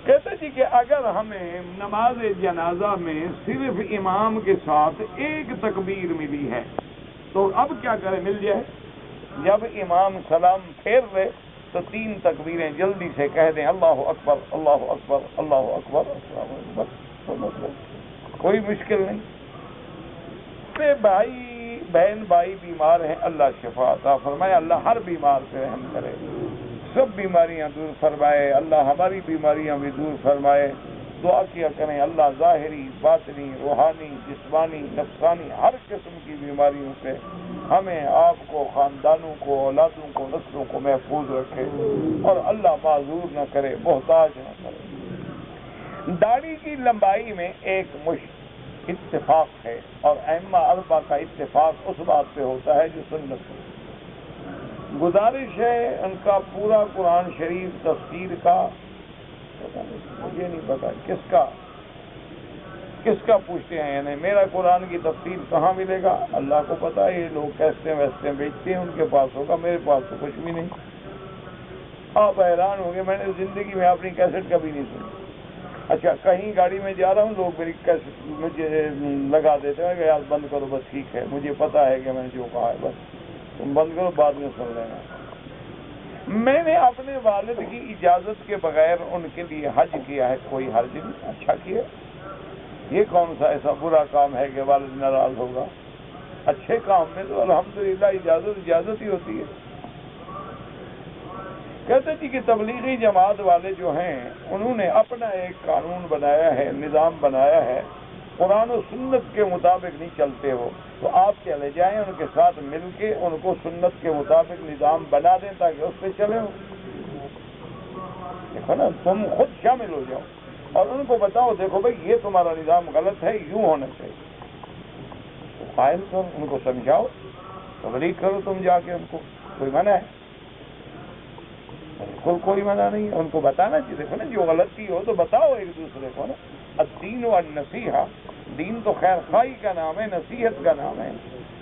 کہتے جی کہ اگر ہمیں نماز جنازہ میں صرف امام کے ساتھ ایک تکبیر ملی ہے تو اب کیا کریں؟ مل جائے، جب امام سلام پھیر لے تو 3 تکبیریں جلدی سے کہہ دیں، اللہ اکبر اللہ اکبر اللہ اکبر، بس کوئی مشکل نہیں۔ بھائی بہن بھائی بیمار ہیں، اللہ شفا عطا فرمائے، اللہ ہر بیمار پہ رحم کرے، سب بیماریاں دور فرمائے، اللہ ہماری بیماریاں بھی دور فرمائے۔ دعا کیا کریں اللہ ظاہری باطنی روحانی جسمانی نفسانی ہر قسم کی بیماریوں سے ہمیں آپ کو خاندانوں کو اولادوں کو نسلوں کو محفوظ رکھے اور اللہ معذور نہ کرے محتاج نہ کرے۔ داڑھی کی لمبائی میں ایک مشت اتفاق ہے اور ائمہ اربعہ کا اتفاق اس بات پہ ہوتا ہے جو سنت ہے۔ گزارش ہے ان کا پورا قرآن شریف تفسیر کا مجھے نہیں پتا کس کا پوچھتے ہیں، یعنی میرا قرآن کی تفسیر کہاں ملے گا اللہ کو پتا ہے، یہ لوگ کیسٹیں ویسٹیں بیچتے ہیں ان کے پاس ہوگا، میرے پاس تو کچھ بھی نہیں۔ آپ حیران ہوں گے، میں نے زندگی میں اپنی کیسٹ کبھی نہیں سنی۔ اچھا، کہیں گاڑی میں جا رہا ہوں لوگ میری کیسٹ مجھے لگا دیتے ہیں کہ یار بند کرو بس، ٹھیک ہے مجھے پتا ہے کہ میں نے جو کہا ہے بس تم بند کرو بعد میں سن لینا۔ میں نے اپنے والد کی اجازت کے بغیر ان کے لیے حج کیا ہے، کوئی حرج نہیں، اچھا کیا، یہ کون سا ایسا برا کام ہے کہ والد ناراض ہوگا؟ اچھے کام میں تو الحمدللہ اجازت ہی ہوتی ہے۔ کہتے جی کہ تبلیغی جماعت والے جو ہیں انہوں نے اپنا ایک قانون بنایا ہے، نظام بنایا ہے، قرآن و سنت کے مطابق نہیں چلتے ہو تو آپ چلے جائیں ان کے ساتھ مل کے ان کو سنت کے مطابق نظام بنا دیں تاکہ اس پہ چلے ہو۔ دیکھو نا، تم خود شامل ہو جاؤ اور ان کو بتاؤ دیکھو بھائی یہ تمہارا نظام غلط ہے، یوں ہونا چاہیے، تو قائل کرو، ان کو سمجھاؤ، تبلیغ کرو تم جا کے، ان کو کوئی منع ہے؟ بالکل کوئی منع نہیں ہے، ان کو بتانا چاہیے، دیکھو نا جو غلطی ہو تو بتاؤ ایک دوسرے کو نا، الدین والنصیحہ، دین تو خیر خواہی کا نام ہے، نصیحت کا نام ہے،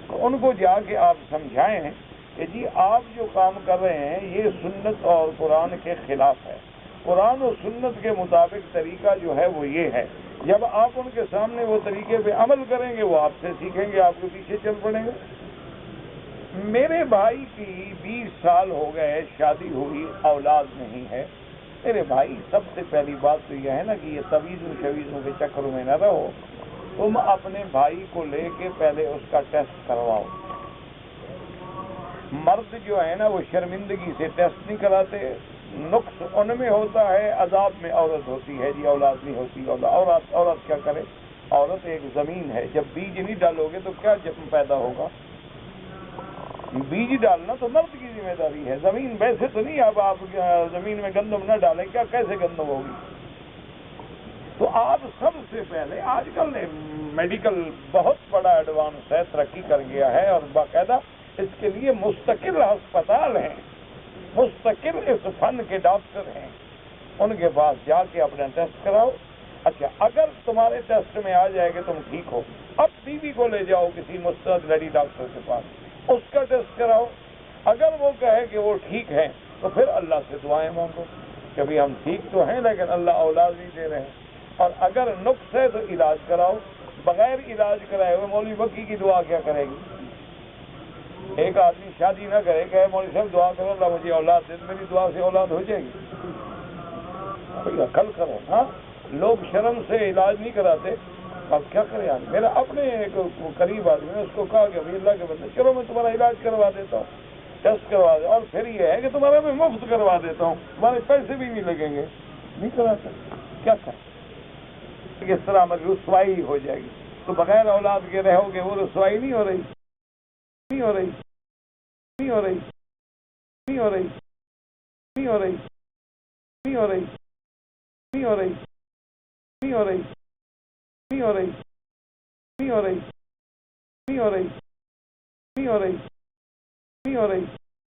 تو ان کو جا کے آپ سمجھائیں کہ جی آپ جو کام کر رہے ہیں یہ سنت اور قرآن کے خلاف ہے، قرآن و سنت کے مطابق طریقہ جو ہے وہ یہ ہے۔ جب آپ ان کے سامنے وہ طریقے پہ عمل کریں گے وہ آپ سے سیکھیں گے، آپ کے پیچھے چل پڑیں گے۔ میرے بھائی کی 20 سال ہو گئے شادی ہوئی، اولاد نہیں ہے۔ میرے بھائی سب سے پہلی بات تو یہ ہے نا کہ یہ تویزوں شویزوں کے چکروں میں نہ رہو، تم اپنے بھائی کو لے کے پہلے اس کا ٹیسٹ کرواؤ، مرد جو ہے نا وہ شرمندگی سے ٹیسٹ نہیں کراتے، نقص ان میں ہوتا ہے، عذاب میں عورت ہوتی ہے، جی اولاد نہیں ہوتی، عورت کیا کرے؟ عورت ایک زمین ہے، جب بیج نہیں ڈالو گے تو کیا پیدا ہوگا؟ بیج ڈالنا تو مرد کی ذمہ داری ہے، زمین ویسے تو نہیں، اب آپ زمین میں گندم نہ ڈالیں کیا کیسے گندم ہوگی؟ تو آپ سب سے پہلے، آج کل میڈیکل بہت بڑا ایڈوانس ہے، ترقی کر گیا ہے، اور باقاعدہ اس کے لیے مستقل ہسپتال ہیں، مستقل اس فن کے ڈاکٹر ہیں، ان کے پاس جا کے اپنا ٹیسٹ کراؤ۔ اچھا، اگر تمہارے ٹیسٹ میں آ جائے کہ تم ٹھیک ہو، اب بیوی کو لے جاؤ کسی مستعد لیڈی ڈاکٹر کے پاس، اس کا ٹیسٹ کراؤ، اگر وہ کہے کہ وہ ٹھیک ہے تو پھر اللہ سے دعائیں مانگو کہ ابھی ہم ٹھیک تو ہیں لیکن اللہ اولاد نہیں دے رہے ہیں، اور اگر نقص ہے تو علاج کراؤ۔ بغیر علاج کرائے ہوئے مولوی بکی کی دعا کیا کرے گی؟ ایک آدمی شادی نہ کرے کہ مولوی صاحب دعا کرو اللہ مجھے اولاد دے، میری دعا سے اولاد ہو جائے گی؟ بھئی عقل کرو۔ ہاں، لوگ شرم سے علاج نہیں کراتے، اب کیا کرے آدمی؟ میرا اپنے ایک قریب آدمی نے اس کو کہا کہ اللہ کے بندے چلو میں تمہارا علاج کروا دیتا ہوں، ٹیسٹ کروا دے، اور پھر یہ ہے کہ تمہارا میں مفت کروا دیتا ہوں، تمہارے پیسے بھی نہیں لگیں گے، نہیں کرا سکتے، کیا کریں؟ اس طرح ہماری رسوائی ہو جائے گی۔ تو بغیر اولاد کے رہو گے، وہ رسوائی نہیں ہو رہی؟ نہیں ہو رہی، نہیں ہو رہی، نہیں ہو رہی، نہیں ہو رہی، نہیں ہو رہی، نہیں ہو رہی، نہیں ہو رہی، نہیں ہو رہی، نہیں ہو رہی، نہیں ہو رہی، نہیں ہو رہی، نہیں ہو رہی، نہیں ہو رہی،